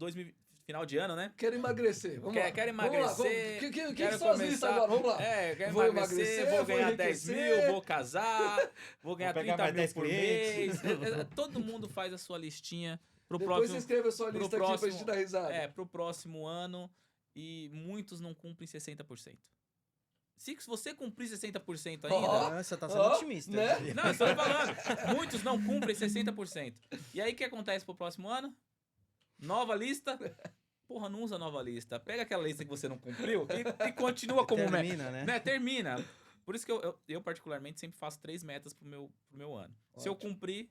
final de ano, né?
Quero emagrecer, vamos lá.
Quero
Vamos lá,
emagrecer.
que
quero
são as listas
começar-
agora? Vamos lá.
Quero
Vou
emagrecer, vou ganhar 10
enriquecer.
mil, vou casar, vou ganhar
pegar
30
mais
mil
10
por
clientes.
mês. Todo mundo faz a sua listinha pro
Depois
próximo...
você escreve a sua
pro
lista aqui pra
próximo-
gente dar risada.
pro próximo ano, e muitos não cumprem 60%. Se você cumprir 60% ainda...
Ó,
Você tá sendo
ó,
otimista.
né?
Não, estou falando. Muitos não cumprem 60%. E aí, o que acontece pro próximo ano? Nova lista. Porra, não usa nova lista. Pega aquela lista que você não cumpriu e continua como meta.
Termina, né?
Termina. Por isso que eu particularmente, sempre faço 3 metas pro meu ano. Se eu cumprir,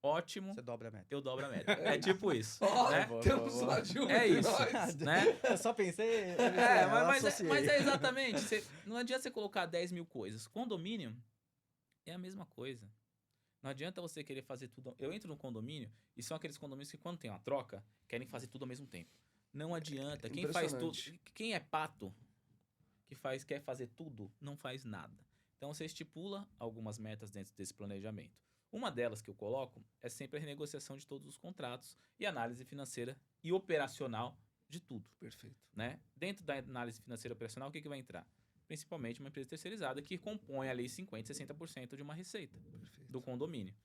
ótimo,
Você dobra a meta.
eu dobro a meta. É tipo isso.
Ó,
né?
temos uma Dilma
É
entre
isso.
nós.
Né?
Eu só pensei...
Mas é exatamente. Não adianta você colocar 10 mil coisas. Condomínio é a mesma coisa. Não adianta você querer fazer tudo. Eu entro no condomínio e são aqueles condomínios que, quando tem uma troca, querem fazer tudo ao mesmo tempo. Não adianta. Quem faz tudo. Quem é pato quer fazer tudo, não faz nada. Então você estipula algumas metas dentro desse planejamento. Uma delas que eu coloco é sempre a renegociação de todos os contratos e análise financeira e operacional de tudo,
Perfeito.
né? Dentro da análise financeira e operacional, o que vai entrar? Principalmente uma empresa terceirizada que compõe ali 50%, 60% de uma receita
Perfeito.
do condomínio.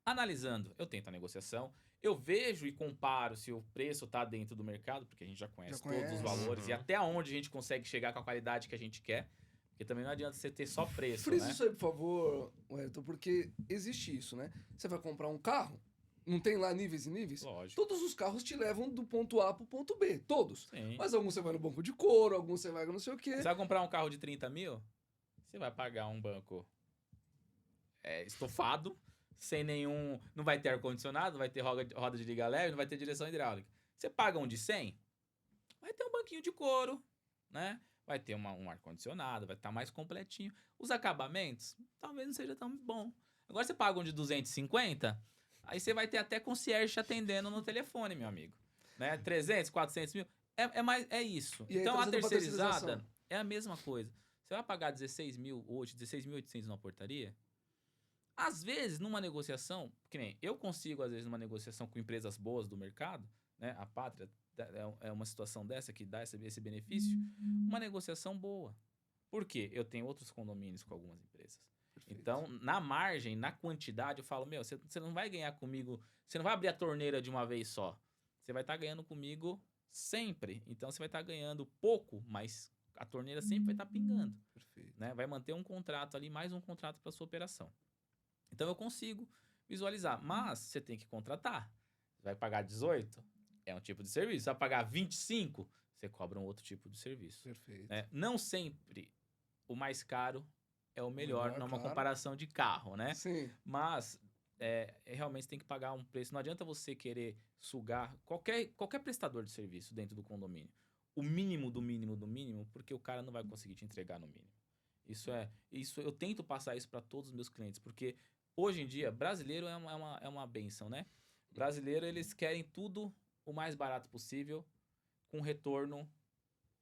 Analisando, eu tento a negociação, eu vejo e comparo se o preço está dentro do mercado, porque a gente já conhece todos os
conhece.
valores e até onde a gente consegue chegar com a qualidade que a gente quer. Porque também não adianta você ter só preço,
Frisa
né?
isso aí, por favor, Wellington, porque existe isso, né? Você vai comprar um carro, não tem lá níveis e níveis?
Lógico.
Todos os carros te levam do ponto A pro ponto B, todos.
Sim.
Mas alguns você vai no banco de couro, alguns você vai no não sei o quê.
Você vai comprar um carro de 30 mil, você vai pagar um banco estofado, sem nenhum... Não vai ter ar-condicionado, não vai ter roda de liga leve, não vai ter direção hidráulica. Você paga um de 100, vai ter um banquinho de couro, né? Vai ter um ar-condicionado, vai estar mais completinho. Os acabamentos, talvez não seja tão bom. Agora você paga um de 250, aí você vai ter até concierge te atendendo no telefone, meu amigo. Né? 300, 400 mil, é isso.
E aí,
Então a
trazendo pra
terceirizada
terceirização?
é a mesma coisa. Você vai pagar 16 mil hoje, 16.800 numa portaria? Às vezes, numa negociação, que nem eu consigo, às vezes, numa negociação com empresas boas do mercado, né? A Pátria é uma situação dessa que dá esse benefício, uma negociação boa. Por quê? Eu tenho outros condomínios com algumas empresas.
Perfeito.
Então, na margem, na quantidade, eu falo, meu, você não vai ganhar comigo, você não vai abrir a torneira de uma vez só. Você vai estar ganhando comigo sempre. Então, você vai estar ganhando pouco, mas a torneira sempre vai estar pingando.
Perfeito.
Né? Vai manter um contrato ali, mais um contrato para sua operação. Então, eu consigo visualizar. Mas, você tem que contratar. Você vai pagar 18? É um tipo de serviço. Você vai pagar 25? Você cobra um outro tipo de serviço.
Perfeito.
Né? Não sempre o mais caro é o melhor numa
claro.
comparação de carro, né?
Sim.
Mas realmente você tem que pagar um preço. Não adianta você querer sugar qualquer prestador de serviço dentro do condomínio. O mínimo do mínimo do mínimo, porque o cara não vai conseguir te entregar no mínimo. Isso eu tento passar isso para todos os meus clientes, porque hoje em dia, brasileiro é uma benção, né? Brasileiro, eles querem tudo o mais barato possível, com retorno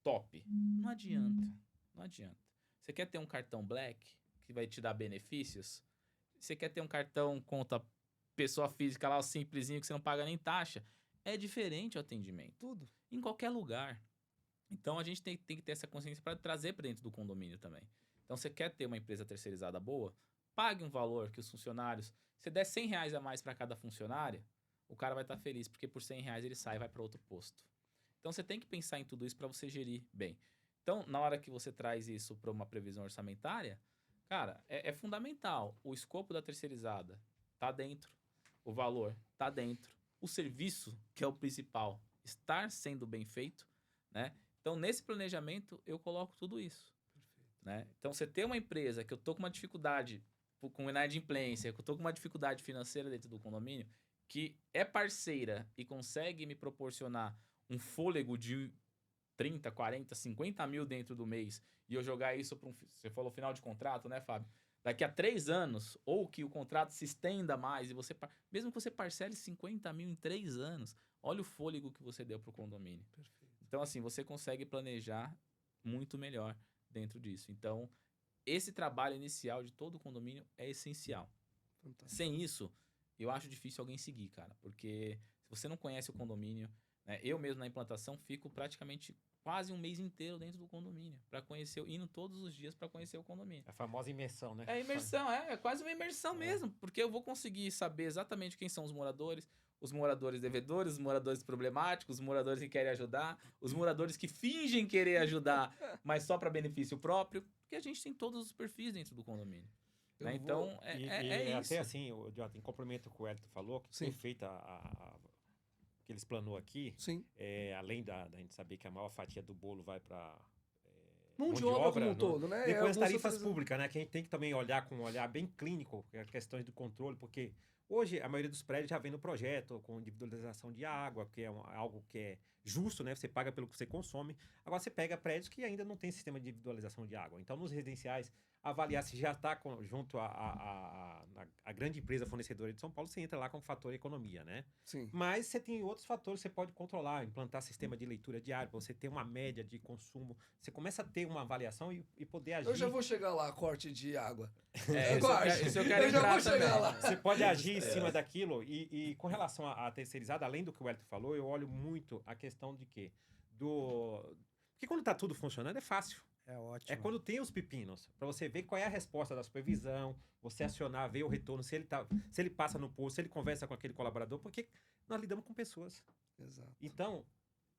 top. Não adianta. Não adianta. Você quer ter um cartão Black, que vai te dar benefícios? Você quer ter um cartão conta pessoa física lá, simplesinho, que você não paga nem taxa? É diferente o atendimento.
Tudo.
Em qualquer lugar. Então, a gente tem que ter essa consciência para trazer para dentro do condomínio também. Então, você quer ter uma empresa terceirizada boa? Pague um valor que os funcionários... Se der R$100 a mais para cada funcionário, o cara vai estar feliz, porque por R$100 ele sai e vai para outro posto. Então, você tem que pensar em tudo isso para você gerir bem. Então, na hora que você traz isso para uma previsão orçamentária, cara, é fundamental. O escopo da terceirizada tá dentro, o valor tá dentro, o serviço, que é o principal, estar sendo bem feito, né? Então, nesse planejamento, eu coloco tudo isso. Né? Então, você tem uma empresa que eu tô com uma dificuldade com inadimplência, que eu tô com uma dificuldade financeira dentro do condomínio, que é parceira e consegue me proporcionar um fôlego de 30, 40, 50 mil dentro do mês, e eu jogar isso para você falou final de contrato, né, Fábio? Daqui a 3 anos, ou que o contrato se estenda mais, e você mesmo que você parcele 50 mil em 3 anos, olha o fôlego que você deu para o condomínio.
Perfeito.
Então, assim, você consegue planejar muito melhor dentro disso. Então, esse trabalho inicial de todo o condomínio é essencial.
Fantástico.
Sem isso, eu acho difícil alguém seguir, cara. Porque se você não conhece o condomínio, né, eu mesmo na implantação fico praticamente quase um mês inteiro dentro do condomínio, para conhecer, indo todos os dias para conhecer o condomínio.
A famosa imersão, né?
É imersão, é quase uma imersão mesmo, porque eu vou conseguir saber exatamente quem são os moradores devedores, os moradores problemáticos, os moradores que querem ajudar, os moradores que fingem querer ajudar, mas só para benefício próprio, porque a gente tem todos os perfis dentro do condomínio. Né? Então, é isso.
Até assim, em complemento com o que o Elton falou, que
Sim.
foi feita que eles planou aqui,
Sim.
além da gente saber que a maior fatia do bolo vai para
Mão de obra como um todo, né?
Depois as
Alguns
tarifas
outros-
públicas, né? Que a gente tem que também olhar com um olhar bem clínico, que é questões do controle, porque hoje a maioria dos prédios já vem no projeto com individualização de água, que é algo que é justo, né? Você paga pelo que você consome. Agora você pega prédios que ainda não tem sistema de individualização de água. Então, nos residenciais, avaliar se já está junto à grande empresa fornecedora de São Paulo, você entra lá com o fator economia, né?
Sim.
Mas você tem outros fatores que você pode controlar, implantar sistema de leitura diário, para você ter uma média de consumo. Você começa a ter uma avaliação e poder agir.
Eu já vou chegar lá, corte de água.
Isso eu quero
Eu já
entrar
vou chegar
também.
lá.
Você pode agir em cima daquilo e com relação à terceirizada, além do que o Wellington falou, eu olho muito a questão de quê? Porque quando tá tudo funcionando é fácil.
É ótimo.
É quando tem os pepinos, para você ver qual é a resposta da supervisão, você acionar, ver o retorno, se ele passa no posto, se ele conversa com aquele colaborador, porque nós lidamos com pessoas.
Exato.
Então,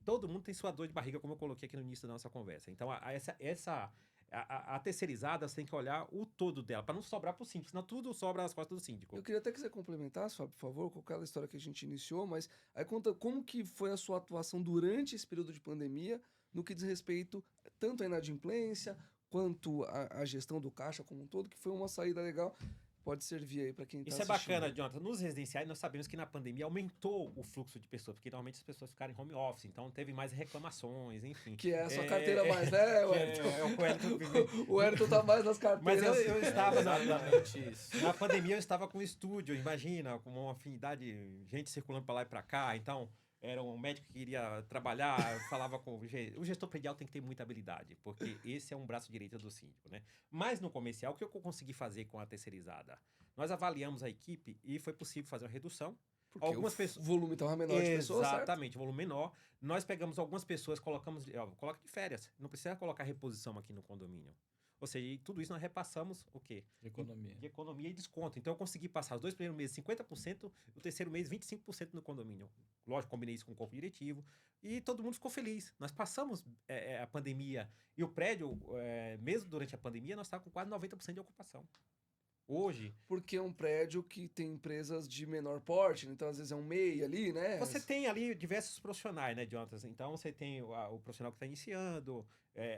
todo mundo tem sua dor de barriga, como eu coloquei aqui no início da nossa conversa. Então, a terceirizada, você tem que olhar o todo dela, para não sobrar para o síndico, senão tudo sobra nas costas do síndico.
Eu queria até que você complementasse, Fábio, por favor, com aquela história que a gente iniciou, mas aí conta como que foi a sua atuação durante esse período de pandemia, no que diz respeito tanto à inadimplência, quanto à gestão do caixa como um todo, que foi uma saída legal. Pode servir aí para quem está
Isso é bacana, Jonathan. Nos residenciais, nós sabemos que na pandemia aumentou o fluxo de pessoas, porque normalmente as pessoas ficaram em home office, então teve mais reclamações, enfim.
Que é a sua carteira mais, né, Wellington?
O Wellington.
O Wellington tá mais nas
Mas
carteiras.
eu estava
Exatamente isso.
na pandemia, eu estava com um estúdio, imagina, com uma afinidade, gente circulando para lá e para cá, então era um médico que queria trabalhar, falava com o gestor predial tem que ter muita habilidade, porque esse é um braço direito do síndico, né? Mas no comercial, o que eu consegui fazer com a terceirizada? Nós avaliamos a equipe e foi possível fazer uma redução.
Porque
algumas
o
pessoas...
volume estava menor de pessoas, certo?
Exatamente, volume menor. Nós pegamos algumas pessoas, coloca de férias. Não precisa colocar reposição aqui no condomínio. Ou seja, e tudo isso nós repassamos o quê?
Economia.
De economia e desconto. Então eu consegui passar os 2 primeiros meses 50%, o terceiro mês 25% no condomínio. Lógico, combinei isso com o corpo diretivo e todo mundo ficou feliz. Nós passamos a pandemia e o prédio, mesmo durante a pandemia, nós estávamos com quase 90% de ocupação. Hoje...
Porque é um prédio que tem empresas de menor porte, então às vezes é um MEI ali, né?
Você tem ali diversos profissionais, né, Jonathan? Então você tem o profissional que está iniciando,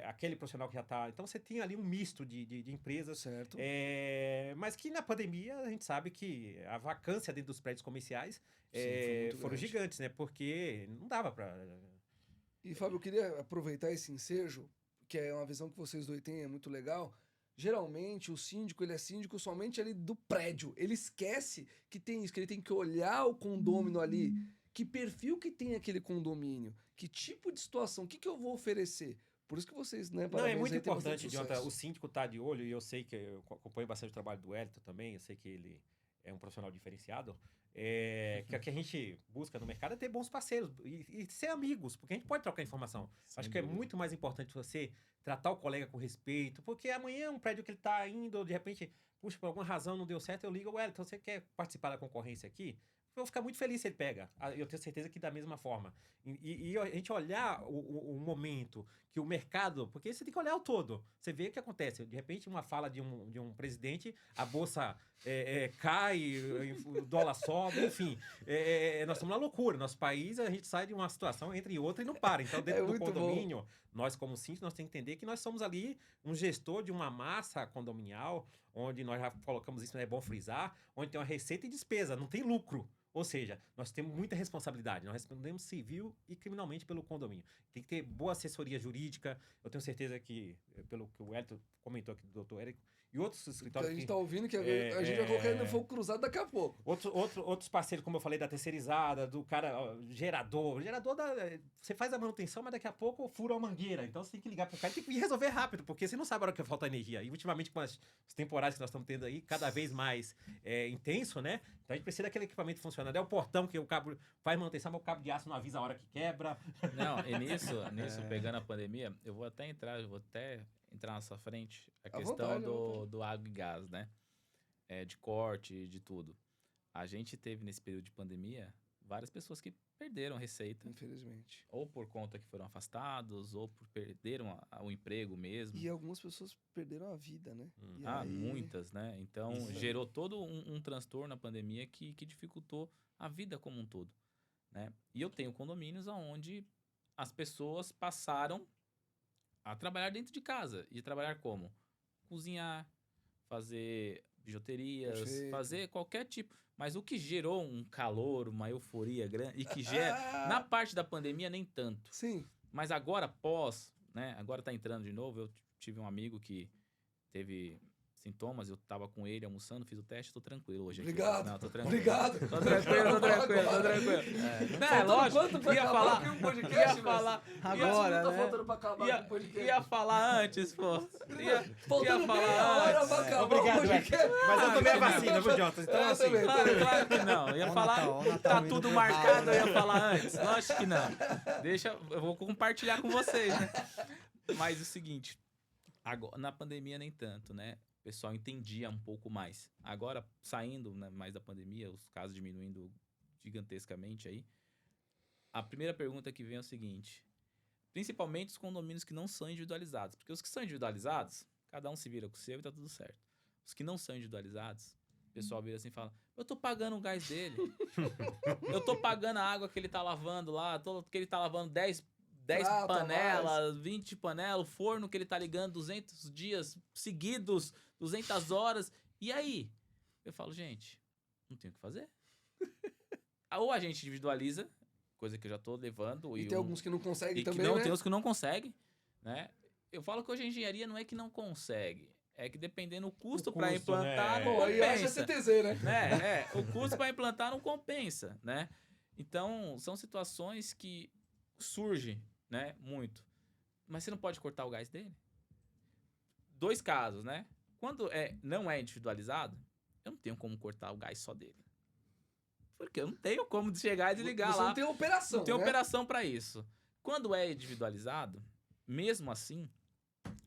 aquele profissional que já está... Então você tem ali um misto de empresas.
Certo.
Mas que na pandemia a gente sabe que a vacância dentro dos prédios comerciais
Foi muito
foram
grande.
gigantes, né? Porque não dava para...
E, Fábio, eu queria aproveitar esse ensejo, que é uma visão que vocês dois têm, é muito legal. Geralmente, o síndico, ele é síndico somente ali do prédio. Ele esquece que tem isso, que ele tem que olhar o condômino ali. Que perfil que tem aquele condomínio? Que tipo de situação? O que eu vou oferecer? Por isso que vocês, né,
Não, é
parabéns
muito
aí, tem bastante
importante, Jonathan,
sucesso.
o síndico tá de olho, e eu sei que eu acompanho bastante o trabalho do Wellington também, eu sei que ele é um profissional diferenciado, que o que a gente busca no mercado é ter bons parceiros e ser amigos, porque a gente pode trocar informação.
Sem
Acho que é
dúvida.
muito mais importante você tratar o colega com respeito, porque amanhã é um prédio que ele tá indo, de repente, puxa, por alguma razão não deu certo, eu ligo, Wellington, você quer participar da concorrência aqui? Eu vou ficar muito feliz se ele pega. Eu tenho certeza que da mesma forma. E a gente olhar o momento que o mercado... Porque você tem que olhar o todo. Você vê o que acontece. De repente, uma fala de um presidente, a bolsa cai, o dólar sobe, enfim. Nós estamos na loucura. Nosso país, a gente sai de uma situação entre outra e não para. Então, dentro do
muito
condomínio, nós como síndico, nós temos que entender que nós somos ali um gestor de uma massa condominial, onde nós já colocamos isso, é bom frisar, onde tem uma receita e despesa, não tem lucro. Ou seja, nós temos muita responsabilidade. Nós respondemos civil e criminalmente pelo condomínio. Tem que ter boa assessoria jurídica. Eu tenho certeza que, pelo que o Wellington comentou aqui do doutor Érico, e outros
Que
escritórios...
a gente tá ouvindo que a gente vai colocar no fogo cruzado daqui a pouco.
Outros parceiros, como eu falei, da terceirizada, do cara, gerador. Você faz a manutenção, mas daqui a pouco fura a mangueira. Então você tem que ligar pro cara e tem que resolver rápido, porque você não sabe a hora que falta energia. E ultimamente, com os temporais que nós estamos tendo aí, cada vez mais intenso, né? Então a gente precisa daquele equipamento funcionando. É o portão que o cabo faz manutenção, mas o cabo de aço não avisa a hora que quebra.
Não, e nisso pegando a pandemia, eu vou até entrar na sua frente a questão
vontade, à vontade.
do água e gás, né? De corte, de tudo. A gente teve nesse período de pandemia várias pessoas que perderam receita,
Infelizmente.
ou por conta que foram afastados, ou por perderam o emprego mesmo.
E algumas pessoas perderam a vida, né? E aí-
Muitas, né? Então,
Isso aí.
gerou todo um transtorno na pandemia que dificultou a vida como um todo, né? E eu tenho condomínios onde as pessoas passaram a trabalhar dentro de casa. E trabalhar como? Cozinhar, fazer bijuterias,
Perfeito.
fazer qualquer tipo. Mas o que gerou um calor, uma euforia grande, e que gera... Na parte da pandemia, nem tanto.
Sim.
Mas agora, né? Agora tá entrando de novo. Eu tive um amigo que teve sintomas, eu tava com ele almoçando, fiz o teste, tô tranquilo hoje aqui.
Obrigado.
Não, tô tranquilo.
Obrigado.
Tô tranquilo. Não, é lógico.
Quanto pra
Ia
acabar
falar,
aqui o podcast,
ia
velho?
falar,
Agora,
Tá
né?
faltando pra acabar com o podcast.
ia falar antes, pô. Ia
Faltando meia
falar
hora
antes.
pra acabar
Obrigado,
o podcast.
Mas eu tomei a vacina, viu, Jota? Então,
Eu
assim,
também.
Claro que não. Eu ia
Ó o
falar,
Natal, ó o Natal
tá
indo
tudo
pro
marcado,
ralo,
eu
né?
ia falar antes. Lógico que não. Deixa, eu vou compartilhar com vocês, né? Mas o seguinte, agora, na pandemia nem tanto, né? O pessoal entendia um pouco mais. Agora, saindo, né, mais da pandemia, os casos diminuindo gigantescamente aí, a primeira pergunta que vem é o seguinte, principalmente os condomínios que não são individualizados, porque os que são individualizados, cada um se vira com o seu e tá tudo certo. Os que não são individualizados, o pessoal vira assim e fala, eu tô pagando o gás dele, eu tô pagando a água que ele tá lavando lá, que ele tá lavando 10
Prata,
panelas, 20 panelas, o forno que ele tá ligando 200 dias seguidos, 200 horas. E aí? Eu falo, gente, não tem o que fazer. Ou a gente individualiza, coisa que eu já tô levando.
E tem alguns que não conseguem
e que
também,
não,
né?
tem os que não conseguem, né? Eu falo que hoje a engenharia não é que não consegue, é que dependendo do custo para
custo,
implantar,
né?
não
Pô, aí acha
compensa.
CTZ, né?
O custo para implantar não compensa, né? Então, são situações que surgem, né, muito. Mas você não pode cortar o gás dele? Dois casos, né? Quando não é individualizado, eu não tenho como cortar o gás só dele. Porque eu não tenho como chegar e desligar
Você
lá.
não tem operação,
Não tem
né?
operação para isso. Quando é individualizado, mesmo assim,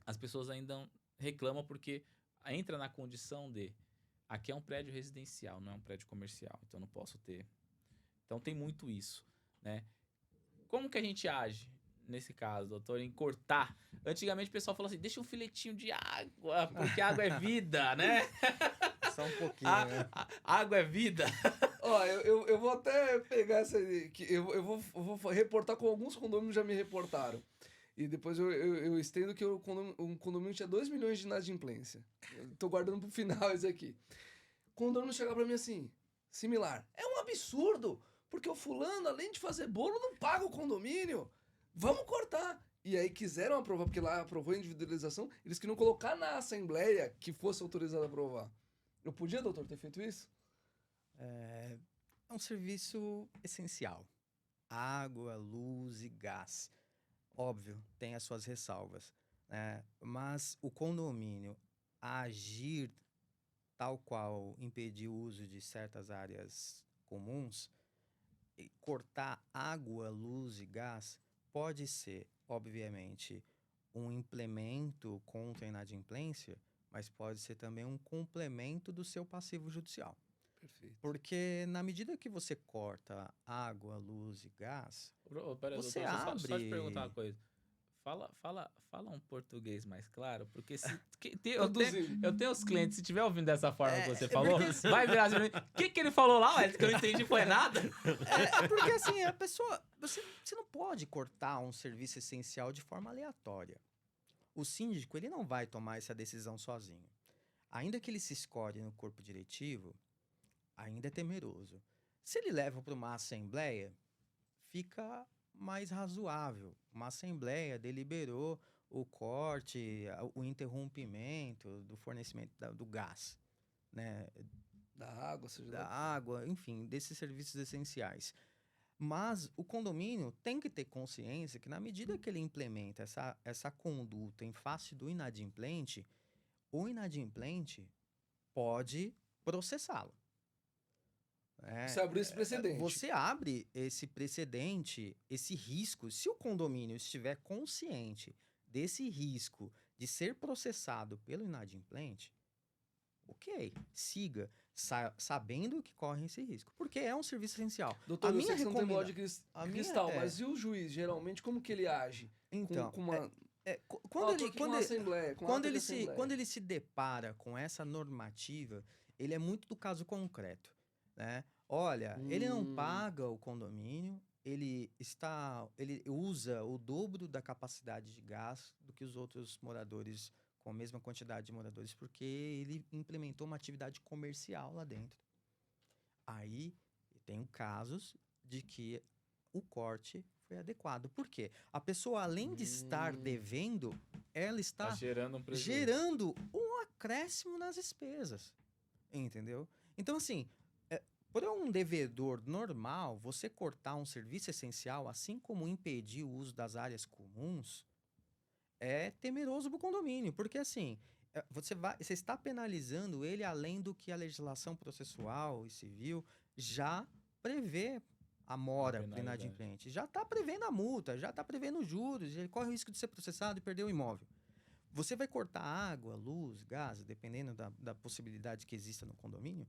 as pessoas ainda reclamam porque entra na condição de aqui é um prédio residencial, não é um prédio comercial, então eu não posso ter. Então tem muito isso, né? Como que a gente age nesse caso, doutor, em cortar? Antigamente o pessoal falou assim, deixa um filetinho de água, porque água é vida, né?
Só um pouquinho, né?
Água é vida.
Ó, eu vou até pegar essa aí, que eu vou reportar como alguns condomínios já me reportaram. E depois eu estendo que um condomínio tinha 2 milhões de inadimplência. Eu tô guardando pro final esse aqui. O condomínio chegar pra mim assim, similar. É um absurdo, porque o fulano, além de fazer bolo, não paga o condomínio. Vamos cortar. E aí quiseram aprovar, porque lá aprovou a individualização, eles queriam colocar na assembleia que fosse autorizado a aprovar. Eu podia, doutor, ter feito isso?
É um serviço essencial. Água, luz e gás. Óbvio, tem as suas ressalvas, né? Mas o condomínio agir tal qual impedir o uso de certas áreas comuns, e cortar água, luz e gás, pode ser, obviamente, um implemento contra a inadimplência, mas pode ser também um complemento do seu passivo judicial.
Perfeito.
Porque na medida que você corta água, luz e gás,
Pera,
Você
doutor, só te
abre-
perguntar uma coisa. Fala um português mais claro, porque eu tenho os clientes, se tiver ouvindo dessa forma que você falou,
porque assim-
vai virar assim, o que ele falou lá, ué? Que eu não entendi foi nada.
porque assim, a pessoa, você não pode cortar um serviço essencial de forma aleatória. O síndico, ele não vai tomar essa decisão sozinho. Ainda que ele se escolhe no corpo diretivo, ainda é temeroso. Se ele leva para uma assembleia, fica mais razoável. Uma assembleia deliberou o corte, o interrompimento do fornecimento do gás, né?
Da água, seja
Da
lá.
água, enfim, desses serviços essenciais. Mas o condomínio tem que ter consciência que, na medida que ele implementa essa conduta em face do inadimplente, o inadimplente pode processá-lo.
Você abriu esse precedente.
Você abre esse precedente, esse risco. Se o condomínio estiver consciente desse risco de ser processado pelo inadimplente, ok, siga, sabendo que corre esse risco. Porque é um serviço essencial.
Doutor,
A
eu sei
minha
que você não tem bola de
a minha-
cristal,
é.
mas e o juiz, geralmente, como que ele age?
Então,
Com uma...
quando ele,
com uma assembleia, com
quando
ata de
ele se,
assembleia.
quando ele se depara com essa normativa, ele é muito do caso concreto, né? Olha, ele não paga o condomínio, ele usa o dobro da capacidade de gás do que os outros moradores com a mesma quantidade de moradores, porque ele implementou uma atividade comercial lá dentro. Aí tem casos de que o corte foi adequado. Por quê? A pessoa, além de estar devendo, ela está
Tá gerando um prejuízo.
gerando uma acréscimo nas despesas, entendeu? Então, assim, para um devedor normal, você cortar um serviço essencial, assim como impedir o uso das áreas comuns, é temeroso para o condomínio, porque assim, você está penalizando ele além do que a legislação processual e civil já prevê a mora para
penalidade.
inadimplente. Já está prevendo a multa, já está prevendo os juros, ele corre o risco de ser processado e perder o imóvel. Você vai cortar água, luz, gás, dependendo da possibilidade que exista no condomínio,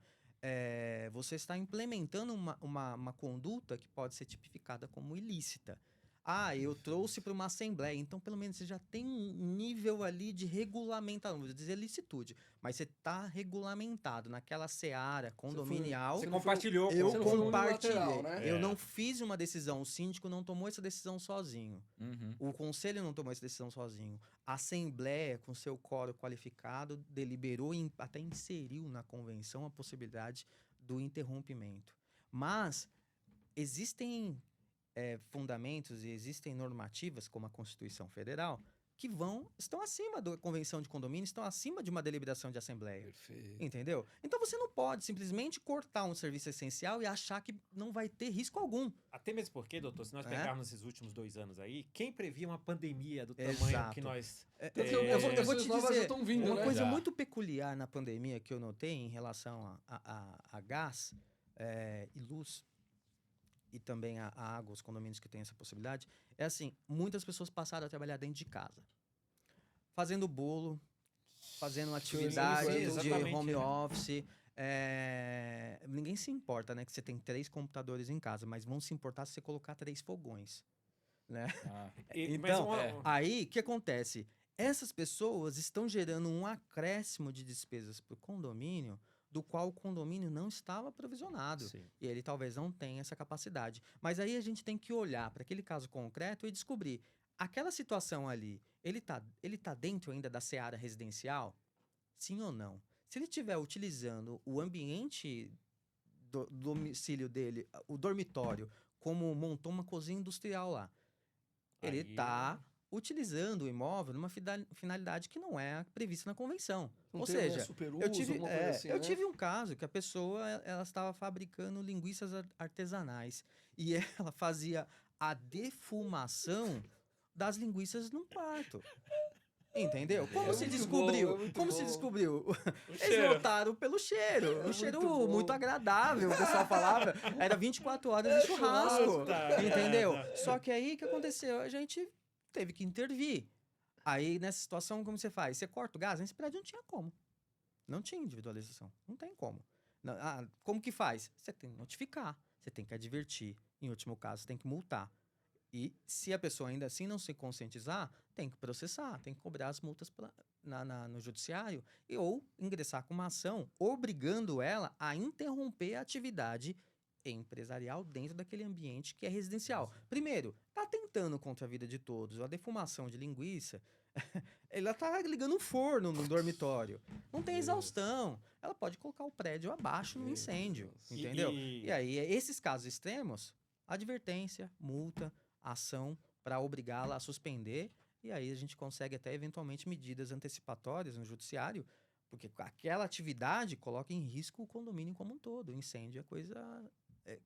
você está implementando uma conduta que pode ser tipificada como ilícita. Ah, eu trouxe para uma assembleia, então pelo menos você já tem um nível ali de regulamentação, não vou dizer licitude, mas você está regulamentado naquela seara condominial.
Você
não foi-
compartilhou
Eu
Você não foi
compartilhei.
unilateral, né?
Eu
É.
não fiz uma decisão, o síndico não tomou essa decisão sozinho.
Uhum.
O conselho não tomou essa decisão sozinho. A Assembleia, com seu quórum qualificado, deliberou e até inseriu na convenção a possibilidade do interrompimento. Mas existem fundamentos e existem normativas, como a Constituição Federal, que estão acima da convenção de condomínio, estão acima de uma deliberação de Assembleia.
Perfeito.
Entendeu? Então você não pode simplesmente cortar um serviço essencial e achar que não vai ter risco algum.
Até mesmo porque, doutor, se nós
É?
pegarmos esses últimos 2 anos aí, quem previa uma pandemia do tamanho
Exato.
que nós...
Tanto que
Eu vou te
coisas novas já
dizer,
estão vindo,
uma
né?
coisa
Já.
muito peculiar na pandemia que eu notei em relação a gás e luz, e também a água, os condomínios que têm essa possibilidade, é assim, muitas pessoas passaram a trabalhar dentro de casa. Fazendo bolo, fazendo atividade
sim,
de
exatamente,
home
né?
office. Ninguém se importa, né, que você tem 3 computadores em casa, mas vão se importar se você colocar 3 fogões, né?
Ah,
Então,
é.
aí, o que acontece? Essas pessoas estão gerando um acréscimo de despesas para o condomínio, do qual o condomínio não estava provisionado.
Sim.
E ele talvez não tenha essa capacidade. Mas aí a gente tem que olhar para aquele caso concreto e descobrir, aquela situação ali, ele tá dentro ainda da seara residencial? Sim ou não? Se ele estiver utilizando o ambiente do domicílio dele, o dormitório, como montou uma cozinha industrial lá, ele
Aí-
está utilizando o imóvel numa finalidade que não é prevista na convenção.
Não
Ou
tem um
seja,
superuso,
eu tive,
alguma coisa assim,
eu
né?
tive um caso que a pessoa ela estava fabricando linguiças artesanais e ela fazia a defumação das linguiças num quarto. Entendeu? Como
É
se
muito
descobriu?
bom, é muito
Como se
bom.
descobriu? Eles
cheiro.
notaram pelo cheiro. Um cheiro
muito bom.
muito agradável, o pessoal falava. Era 24 horas de churrasco.
churrasco.
Entendeu?
Puta
Só que aí o que aconteceu? A gente teve que intervir. Aí, nessa situação, como você faz? Você corta o gás? Nesse prédio não tinha como. Não tinha individualização. Não tem como. Como que faz? Você tem que notificar. Você tem que advertir. Em último caso, você tem que multar. E se a pessoa ainda assim não se conscientizar, tem que processar, tem que cobrar as multas no judiciário ou ingressar com uma ação obrigando ela a interromper a atividade empresarial dentro daquele ambiente que é residencial. Primeiro, tá atentando contra a vida de todos. A defumação de linguiça, ela tá ligando um forno no dormitório. Não tem exaustão. Ela pode colocar o prédio abaixo no
Meu
incêndio,
Deus.
entendeu? E aí, esses casos extremos, advertência, multa, ação para obrigá-la a suspender, e aí a gente consegue até eventualmente medidas antecipatórias no judiciário, porque aquela atividade coloca em risco o condomínio como um todo. O incêndio é coisa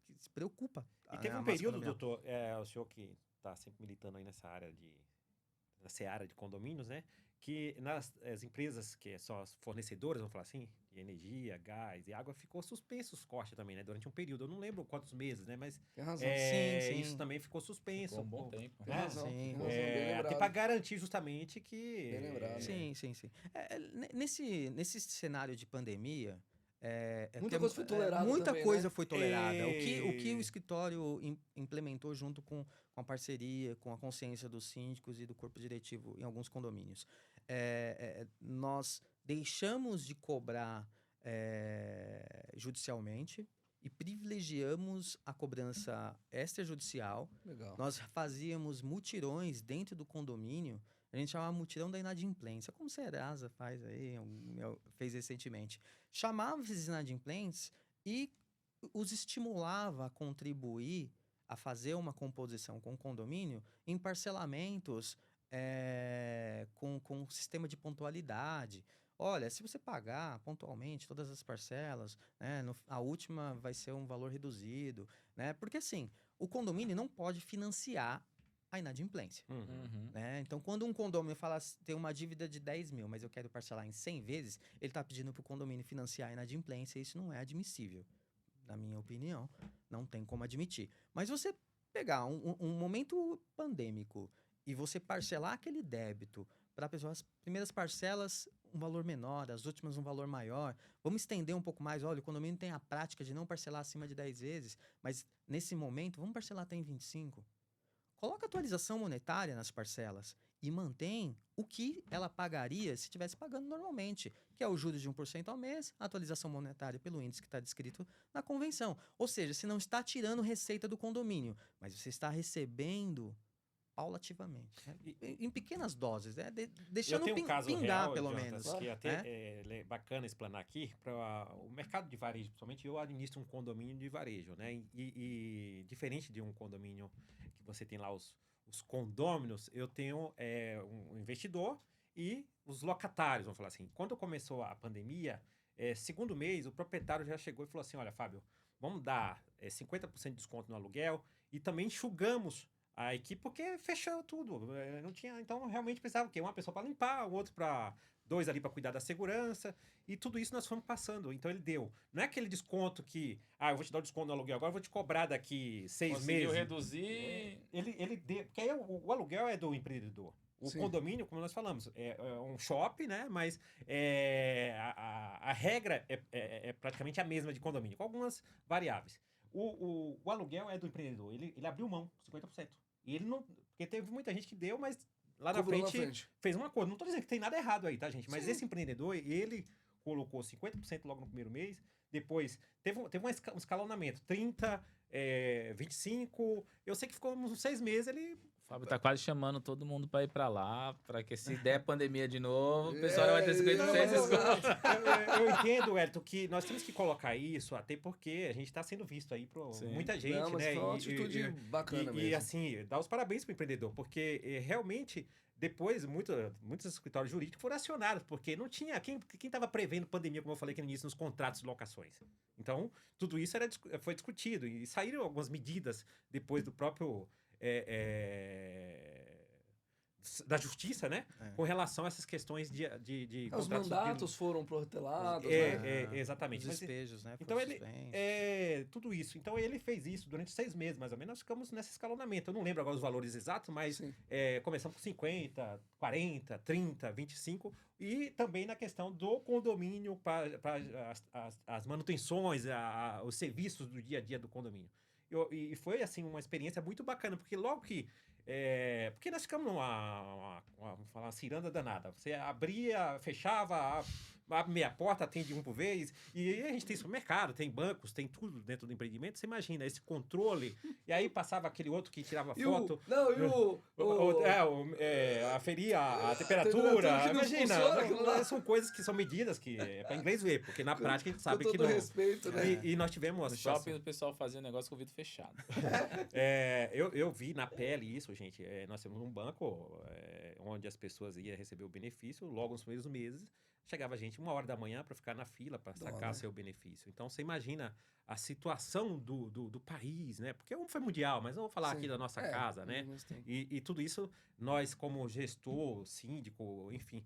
que se preocupa.
E teve
a
um
massa
período,
condominial.
doutor, o senhor que está sempre militando aí nessa área na seara de condomínios, né? Que as empresas que são as fornecedoras, vamos falar assim, de energia, gás e água, ficou suspenso os cortes também, né? Durante um período. Eu não lembro quantos meses, né? Mas
Tem razão.
Sim.
isso também ficou suspenso.
Ficou um bom tempo.
Tem
né?
razão.
Sim.
Tem razão,
É,
bem
até
lembrado.
para garantir justamente que...
Bem lembrado.
Sim. Nesse cenário de pandemia,
Muita coisa foi tolerada
muita
também,
coisa
né?
foi tolerada. O que o escritório implementou junto com a parceria, com a consciência dos síndicos e do corpo diretivo em alguns condomínios. Nós deixamos de cobrar judicialmente e privilegiamos a cobrança extrajudicial.
Legal.
Nós fazíamos mutirões dentro do condomínio. A gente chamava mutirão da inadimplência, como o Serasa faz aí, fez recentemente. Chamava esses inadimplentes e os estimulava a contribuir, a fazer uma composição com o condomínio em parcelamentos com sistema de pontualidade. olha, se você pagar pontualmente todas as parcelas, né, a última vai ser um valor reduzido, né? Porque assim, o condomínio não pode financiar a inadimplência.
Uhum.
Né? Então, quando um condomínio fala tem uma dívida de 10 mil, mas eu quero parcelar em 100 vezes, ele está pedindo para o condomínio financiar a inadimplência, e isso não é admissível. Na minha opinião, não tem como admitir. Mas você pegar um momento pandêmico e você parcelar aquele débito para as primeiras parcelas um valor menor, as últimas um valor maior, vamos estender um pouco mais, olha, o condomínio tem a prática de não parcelar acima de 10 vezes, mas nesse momento, vamos parcelar até em 25. Coloca atualização monetária nas parcelas e mantém o que ela pagaria se estivesse pagando normalmente, que é o juros de 1% ao mês, a atualização monetária pelo índice que está descrito na convenção. Ou seja, você não está tirando receita do condomínio, mas você está recebendo paulativamente, né? Em pequenas doses, né? Deixando
Eu tenho um caso
pingar,
real,
pelo
Jonatas,
menos.
que até
né?
é bacana explanar aqui para o mercado de varejo, principalmente eu administro um condomínio de varejo, né? E diferente de um condomínio que você tem lá os condôminos, eu tenho um investidor e os locatários, vamos falar assim. Quando começou a pandemia, segundo mês, o proprietário já chegou e falou assim, olha, Fábio, vamos dar 50% de desconto no aluguel e também enxugamos a equipe, porque fechou tudo. Não tinha, então realmente precisava o quê? Uma pessoa para limpar, o outro para 2 ali para cuidar da segurança, e tudo isso nós fomos passando. Então ele deu. Não é aquele desconto que, eu vou te dar o desconto no aluguel, agora eu vou te cobrar daqui 6
Conseguiu
meses.
reduzir.
Ele deu, porque aí o aluguel é do empreendedor. O
Sim.
condomínio, como nós falamos, é um shopping, né? Mas a regra é praticamente a mesma de condomínio, com algumas variáveis. O aluguel é do empreendedor. Ele abriu mão, 50%. E ele não. Porque teve muita gente que deu, mas lá na
Cobrou
frente, fez um acordo. Não tô dizendo que tem nada errado aí, tá, gente? Mas
Sim.
esse empreendedor, ele colocou 50% logo no primeiro mês. Depois teve um escalonamento: 30%, 25%. Eu sei que ficou uns 6 meses, ele.
O Fábio tá quase chamando todo mundo pra ir pra lá, pra que se der pandemia de novo, o pessoal vai ter 50% de desconto.
Eu entendo, Elton, que nós temos que colocar isso, até porque a gente está sendo visto aí por
Sim.
muita gente,
Não, mas
né?
foi uma atitude bacana
e
mesmo.
assim, dar os parabéns pro empreendedor, porque realmente depois muitos escritórios jurídicos foram acionados, porque não tinha quem estava prevendo pandemia, como eu falei aqui no início, nos contratos de locações. Então, tudo isso foi discutido e saíram algumas medidas depois do próprio da justiça, né? Com relação a essas questões de
Os
contratos
mandatos foram protelados,
É,
né?
exatamente.
Os
Mas,
despejos, né?
então
foram
ele
suspensos.
tudo isso. Então ele fez isso durante 6 meses, mais ou menos. Nós ficamos nesse escalonamento. Eu não lembro agora os valores exatos, mas
Sim.
começamos com 50, 40, 30, 25 e também na questão do condomínio para as manutenções, os serviços do dia a dia do condomínio. E foi assim uma experiência muito bacana, porque logo que porque nós ficamos vamos falar, uma ciranda danada. Você abria, fechava, abre meia porta, atende um por vez. E aí a gente tem supermercado, tem bancos, tem tudo dentro do empreendimento. Você imagina esse controle. E aí passava aquele outro que tirava foto. Aferia a temperatura.
que não
Imagina,
funciona aquilo lá.
são coisas que são medidas que é para inglês ver, porque na prática a gente sabe
Com
que
todo
não.
respeito, né?
E nós tivemos uma
No
situação.
shopping o pessoal fazia negócio com o vidro fechado.
Eu vi na pele isso, gente. Nós temos um banco onde as pessoas iam receber o benefício logo nos primeiros meses. Chegava a gente 1h da manhã para ficar na fila para sacar seu benefício. Então, você imagina a situação do país, né? Porque foi mundial, mas não vou falar
Sim.
aqui da nossa casa, né? E tudo isso, nós como gestor, síndico, enfim,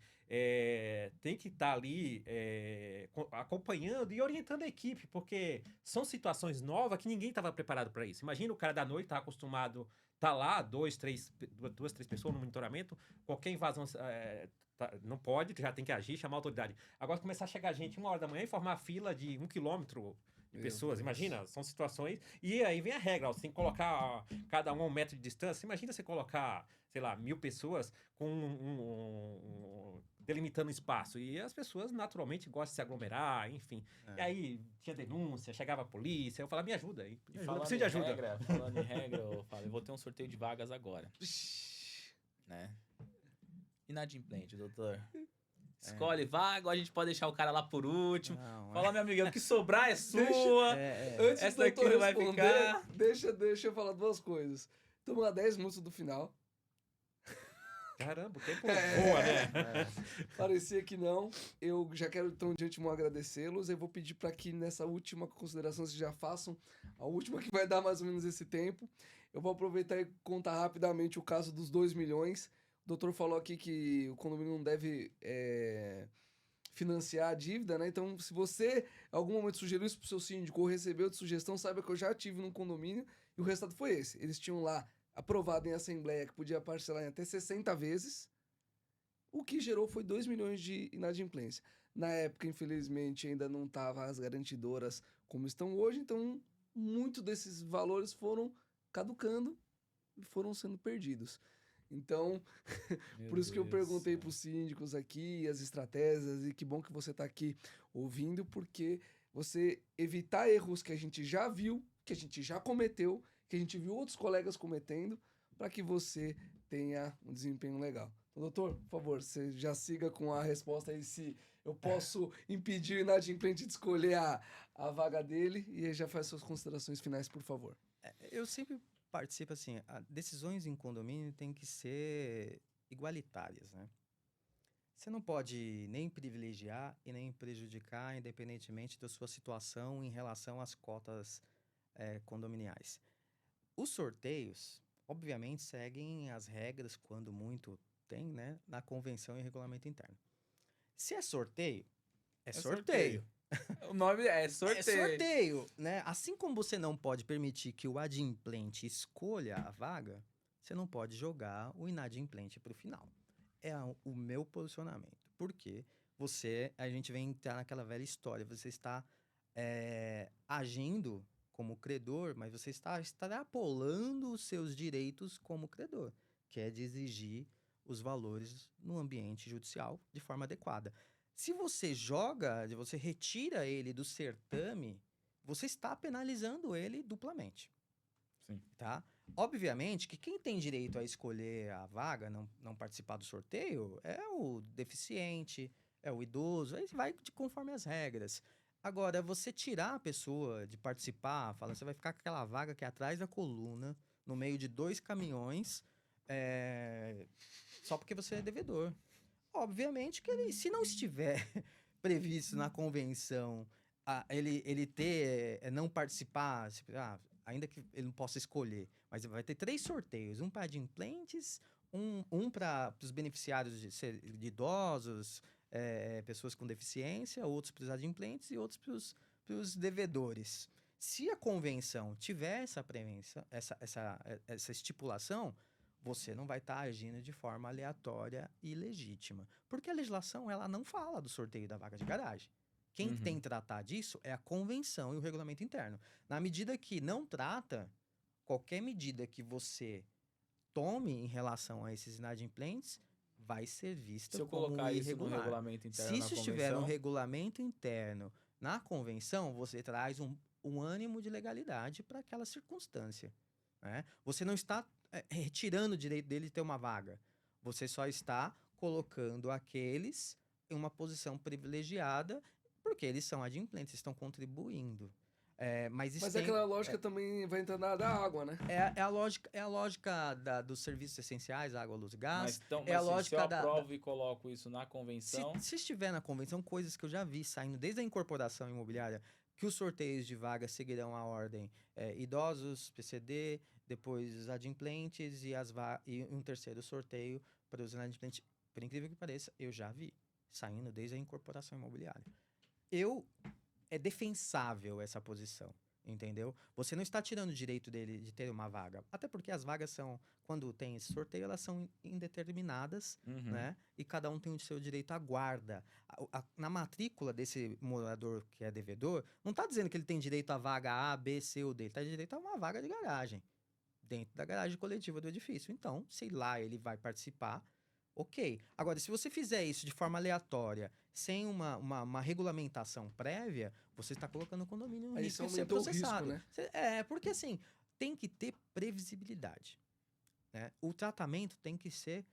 tem que estar ali acompanhando e orientando a equipe, porque são situações novas que ninguém estava preparado para isso. Imagina o cara da noite tá acostumado, tá lá, 2, 3 pessoas no monitoramento, qualquer invasão não pode, já tem que agir, chamar a autoridade. Agora começar a chegar gente 1h da manhã e formar fila de 1 quilômetro de pessoas, imagina, são situações, e aí vem a regra, você tem que colocar cada um a 1 metro de distância. Imagina você colocar, sei lá, 1000 pessoas com delimitando espaço, e as pessoas naturalmente gostam de se aglomerar, enfim. E aí tinha denúncia, chegava a polícia, eu falava, me ajuda aí, preciso de ajuda.
Falando em regra, eu vou ter um sorteio de vagas agora, né? Inadimplente, doutor. Escolhe vaga, ou a gente pode deixar o cara lá por último.
Não,
Fala, meu amigo, o que sobrar é sua.
Antes
Essa
do
daqui
doutor
não vai
responder,
ficar.
deixa eu falar 2 coisas. Toma 10 minutos do final.
Caramba, o tempo
É.
voa, né?
Parecia que não. Eu já quero, então, de antemão agradecê-los. Eu vou pedir para que nessa última consideração vocês já façam a última, que vai dar mais ou menos esse tempo. Eu vou aproveitar e contar rapidamente o caso dos 2 milhões. O doutor falou aqui que o condomínio não deve financiar a dívida, né? Então, se você em algum momento sugeriu isso pro seu síndico ou recebeu de sugestão, saiba que eu já tive num condomínio e o resultado foi esse. Eles tinham lá aprovado em assembleia que podia parcelar em até 60 vezes. O que gerou foi 2 milhões de inadimplência. Na época, infelizmente, ainda não estavam as garantidoras como estão hoje, então muito desses valores foram caducando e foram sendo perdidos. Então,
Meu
por isso que eu
Deus.
perguntei para os síndicos aqui as estratégias, e que bom que você está aqui ouvindo, porque você evitar erros que a gente já viu, que a gente já cometeu, que a gente viu outros colegas cometendo, para que você tenha um desempenho legal. Então, doutor, por favor, você já siga com a resposta aí se eu posso impedir o inadimplente de escolher a vaga dele, e aí já faz suas considerações finais, por favor.
Eu sempre participo assim, decisões em condomínio têm que ser igualitárias, né? Você não pode nem privilegiar e nem prejudicar, independentemente da sua situação em relação às cotas condominiais. Os sorteios, obviamente, seguem as regras, quando muito tem, né, na convenção e regulamento interno. Se é sorteio, é sorteio.
O nome é sorteio.
É sorteio, né? Assim como você não pode permitir que o adimplente escolha a vaga, você não pode jogar o inadimplente para o final. É o meu posicionamento. Porque a gente vem entrar naquela velha história, você está agindo como credor, mas você está extrapolando os seus direitos como credor, que é de exigir os valores no ambiente judicial de forma adequada. Se você você retira ele do certame, você está penalizando ele duplamente.
Sim.
Tá? Obviamente que quem tem direito a escolher a vaga, não participar do sorteio, é o deficiente, é o idoso, aí vai conforme as regras. Agora, você tirar a pessoa de participar, fala, você vai ficar com aquela vaga que é atrás da coluna, no meio de 2 caminhões, só porque você é devedor. Obviamente que ele, se não estiver previsto na convenção, ele não participar, ainda que ele não possa escolher, mas vai ter 3 sorteios, um para adimplentes, um para os beneficiários de idosos, pessoas com deficiência, outros para os adimplentes e outros para os devedores. Se a convenção tiver essa prevenção, essa estipulação, você não vai estar agindo de forma aleatória e ilegítima. Porque a legislação, ela não fala do sorteio da vaga de garagem. Quem tem que tratar disso é a convenção e o regulamento interno. Na medida que não trata, qualquer medida que você tome em relação a esses inadimplentes vai ser vista
Se eu
como
colocar isso no
irregular.
regulamento interno,
Se
na
isso estiver no
convenção,
regulamento interno, na convenção, você traz um ânimo de legalidade para aquela circunstância. Né? Você não está retirando o direito dele de ter uma vaga. Você só está colocando aqueles em uma posição privilegiada porque eles são adimplentes, estão contribuindo. Mas
aquela lógica também vai entrar na da água, né?
é a lógica dos serviços essenciais, água, luz e gás.
mas
é a
se
lógica
eu aprovo e coloco isso na convenção,
Se estiver na convenção, coisas que eu já vi saindo desde a incorporação imobiliária, que os sorteios de vagas seguirão a ordem idosos, PCD, depois os adimplentes e um terceiro sorteio para os inadimplentes. Por incrível que pareça, eu já vi saindo desde a incorporação imobiliária. É defensável essa posição, entendeu? Você não está tirando o direito dele de ter uma vaga. Até porque as vagas são, quando tem esse sorteio, elas são indeterminadas, né? E cada um tem o seu direito à guarda. Na matrícula desse morador que é devedor, não está dizendo que ele tem direito à vaga A, B, C ou D. Ele está direito a uma vaga de garagem, dentro da garagem coletiva do edifício. Então, se lá ele vai participar, ok. Agora, se você fizer isso de forma aleatória, sem uma regulamentação prévia, você está colocando o condomínio no
Aí
risco
você
de ser
aumentou o risco,
processado.
né?
Porque assim, tem que ter previsibilidade. Né? O tratamento tem que ser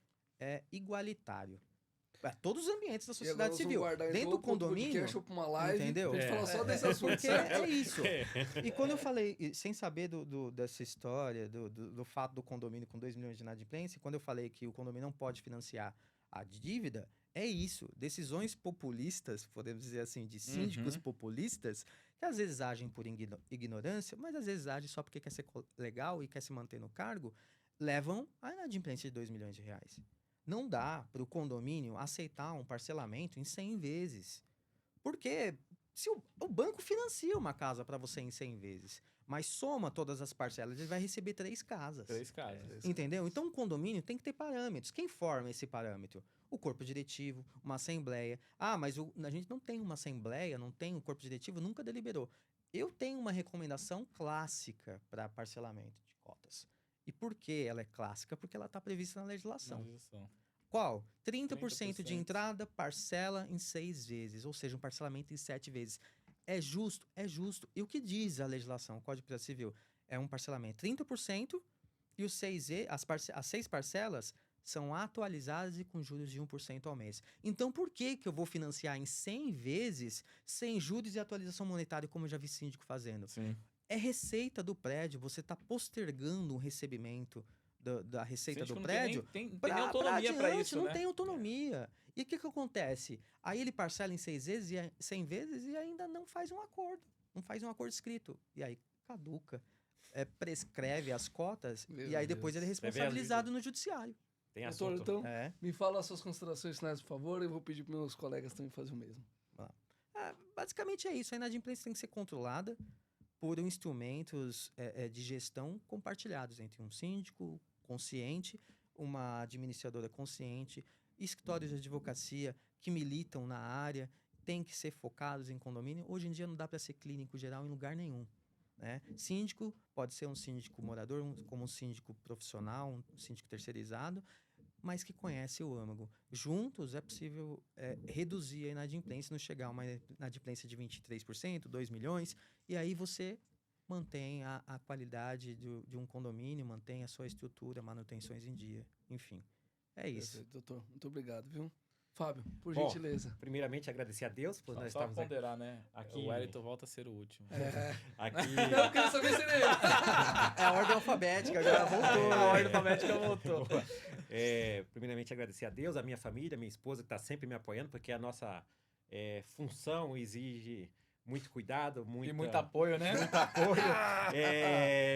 igualitário. Todos os ambientes da
E agora
sociedade
nós vamos
civil.
guardar, então,
Dentro do
pro
condomínio,
podcast ou pra uma live,
entendeu?
pra gente falar só desse assunto.
porque é isso. E quando eu falei, sem saber dessa história, do fato do condomínio com 2 milhões de inadimplência, quando eu falei que o condomínio não pode financiar a dívida, é isso. Decisões populistas, podemos dizer assim, de síndicos populistas, que às vezes agem por ignorância, mas às vezes agem só porque quer ser legal e quer se manter no cargo, levam à inadimplência de 2 milhões de reais. Não dá para o condomínio aceitar um parcelamento em 100 vezes. Porque se o banco financia uma casa para você em 100 vezes, mas soma todas as parcelas, ele vai receber 3 casas.
3 casas.
Entendeu? Então, o condomínio tem que ter parâmetros. Quem forma esse parâmetro? O corpo diretivo, uma assembleia. Ah, mas a gente não tem uma assembleia, não tem um corpo diretivo, nunca deliberou. Eu tenho uma recomendação clássica para parcelamento de cotas. E por que ela é clássica? Porque ela está prevista na legislação. Qual? 30% de entrada, parcela em 6 vezes, ou seja, um parcelamento em 7 vezes. É justo? É justo. E o que diz a legislação, o Código de Processo Civil? É um parcelamento 30% e as 6 parcelas são atualizadas e com juros de 1% ao mês. Então, por que eu vou financiar em 100 vezes sem juros e atualização monetária, como eu já vi síndico fazendo?
Sim.
É receita do prédio, você está postergando o recebimento da receita do prédio.
Tem nem autonomia para isso,
não
né?
tem autonomia. E o que acontece? Aí ele parcela em 6 vezes, 100 vezes e ainda não faz um acordo. Não faz um acordo escrito. E aí caduca, prescreve as cotas e aí depois ele é responsabilizado no judiciário.
Tem
Doutor,
assunto.
então, me fala as suas considerações finais, por favor. Eu vou pedir para meus colegas também fazer o mesmo.
Basicamente é isso. A inadimplência tem que ser controlada por instrumentos de gestão compartilhados entre um síndico consciente, uma administradora consciente, escritórios de advocacia que militam na área, têm que ser focados em condomínio. Hoje em dia não dá para ser clínico geral em lugar nenhum. Né? Síndico pode ser um síndico morador, como um síndico profissional, um síndico terceirizado, mas que conhece o âmago. Juntos é possível reduzir a inadimplência, não chegar a uma inadimplência de 23%, 2 milhões, e aí você mantém a qualidade de um condomínio, mantém a sua estrutura, manutenções em dia. Enfim, é isso.
Perfeito, doutor. Muito obrigado, viu? Fábio, por
Bom,
gentileza.
Primeiramente, agradecer a Deus por nós
Só
estarmos
ponderar, né?
aqui.
O Wellington volta a ser o último.
aqui.
Eu queria saber se ele...
É a ordem alfabética, já voltou.
A ordem alfabética voltou.
Primeiramente, agradecer a Deus, a minha família, minha esposa, que está sempre me apoiando, porque a nossa função exige muito cuidado,
e muito apoio, né?
Muito apoio.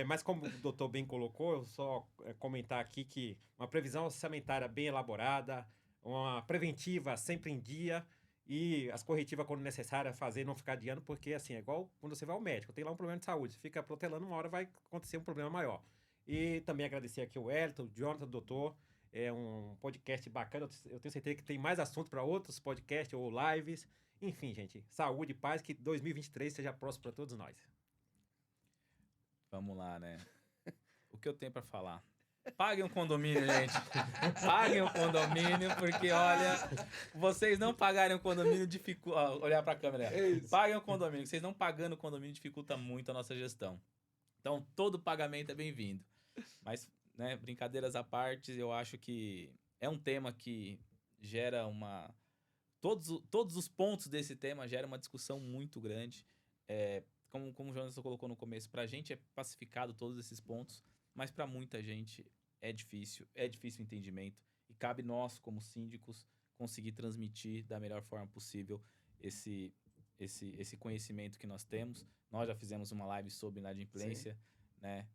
Mas como o doutor bem colocou, eu só comentar aqui que uma previsão orçamentária bem elaborada, uma preventiva sempre em dia e as corretivas quando necessário fazer, não ficar adiando, porque assim, é igual quando você vai ao médico, tem lá um problema de saúde, você fica protelando, uma hora vai acontecer um problema maior. E também agradecer aqui o Wellington, o Jonathan, o doutor, é um podcast bacana, eu tenho certeza que tem mais assunto para outros podcasts ou lives. Enfim, gente, saúde e paz, que 2023 seja próximo para todos nós.
Vamos lá, né? O que eu tenho para falar? Paguem um condomínio, gente. Paguem um condomínio, porque, olha, vocês não pagarem um condomínio dificulta... Olhar para a câmera. Paguem um condomínio. Vocês não pagando o condomínio dificulta muito a nossa gestão. Então, todo pagamento é bem-vindo. Mas, né, brincadeiras à parte, eu acho que é um tema que gera uma... Todos os pontos desse tema geram uma discussão muito grande. Como o Jonas colocou no começo, para a gente é pacificado todos esses pontos, mas para muita gente é difícil o entendimento. E cabe nós, como síndicos, conseguir transmitir da melhor forma possível esse conhecimento que nós temos. Nós já fizemos uma live sobre inadimplência, né?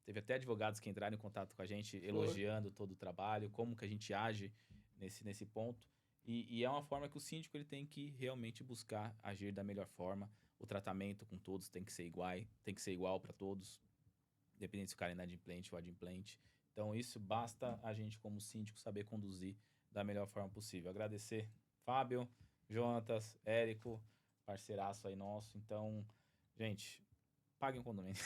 Teve até advogados que entraram em contato com a gente, elogiando todo o trabalho, como que a gente age nesse ponto. E é uma forma que o síndico ele tem que realmente buscar agir da melhor forma. O tratamento com todos tem que ser igual para todos, independente se o cara é inadimplente ou adimplente. Então, isso basta a gente, como síndico, saber conduzir da melhor forma possível. Agradecer Fábio, Jonatas, Érico, parceiraço aí nosso. Então, gente, paguem o condomínio.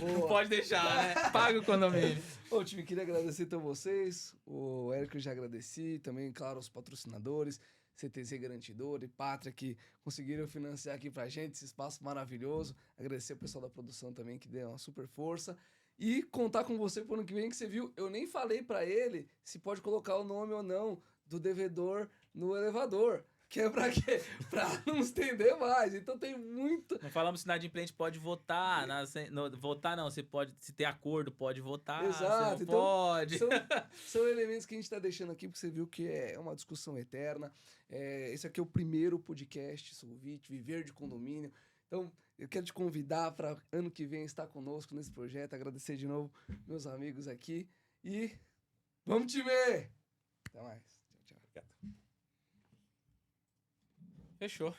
Não pode deixar, né? Pague o condomínio.
Ô, time, queria agradecer então vocês. O Érico eu já agradeci. Também, claro, os patrocinadores, CTZ Garantidor e Pátria, que conseguiram financiar aqui pra gente esse espaço maravilhoso. Agradecer o pessoal da produção também, que deu uma super força. e contar com você pro ano que vem, que você viu, eu nem falei pra ele se pode colocar o nome ou não do devedor no elevador. Que é pra quê? Pra não estender mais. Então tem muito...
Não falamos se inadimplente pode votar. Votar não, você pode, se ter acordo, pode votar.
Exato,
Você não
então,
pode.
São elementos que a gente tá deixando aqui, porque você viu que é uma discussão eterna. Esse aqui é o primeiro podcast Solvit, Viver de Condomínio. Então, eu quero te convidar para ano que vem estar conosco nesse projeto. Agradecer de novo meus amigos aqui. E vamos, time! Até mais. Tchau, tchau.
Fechou.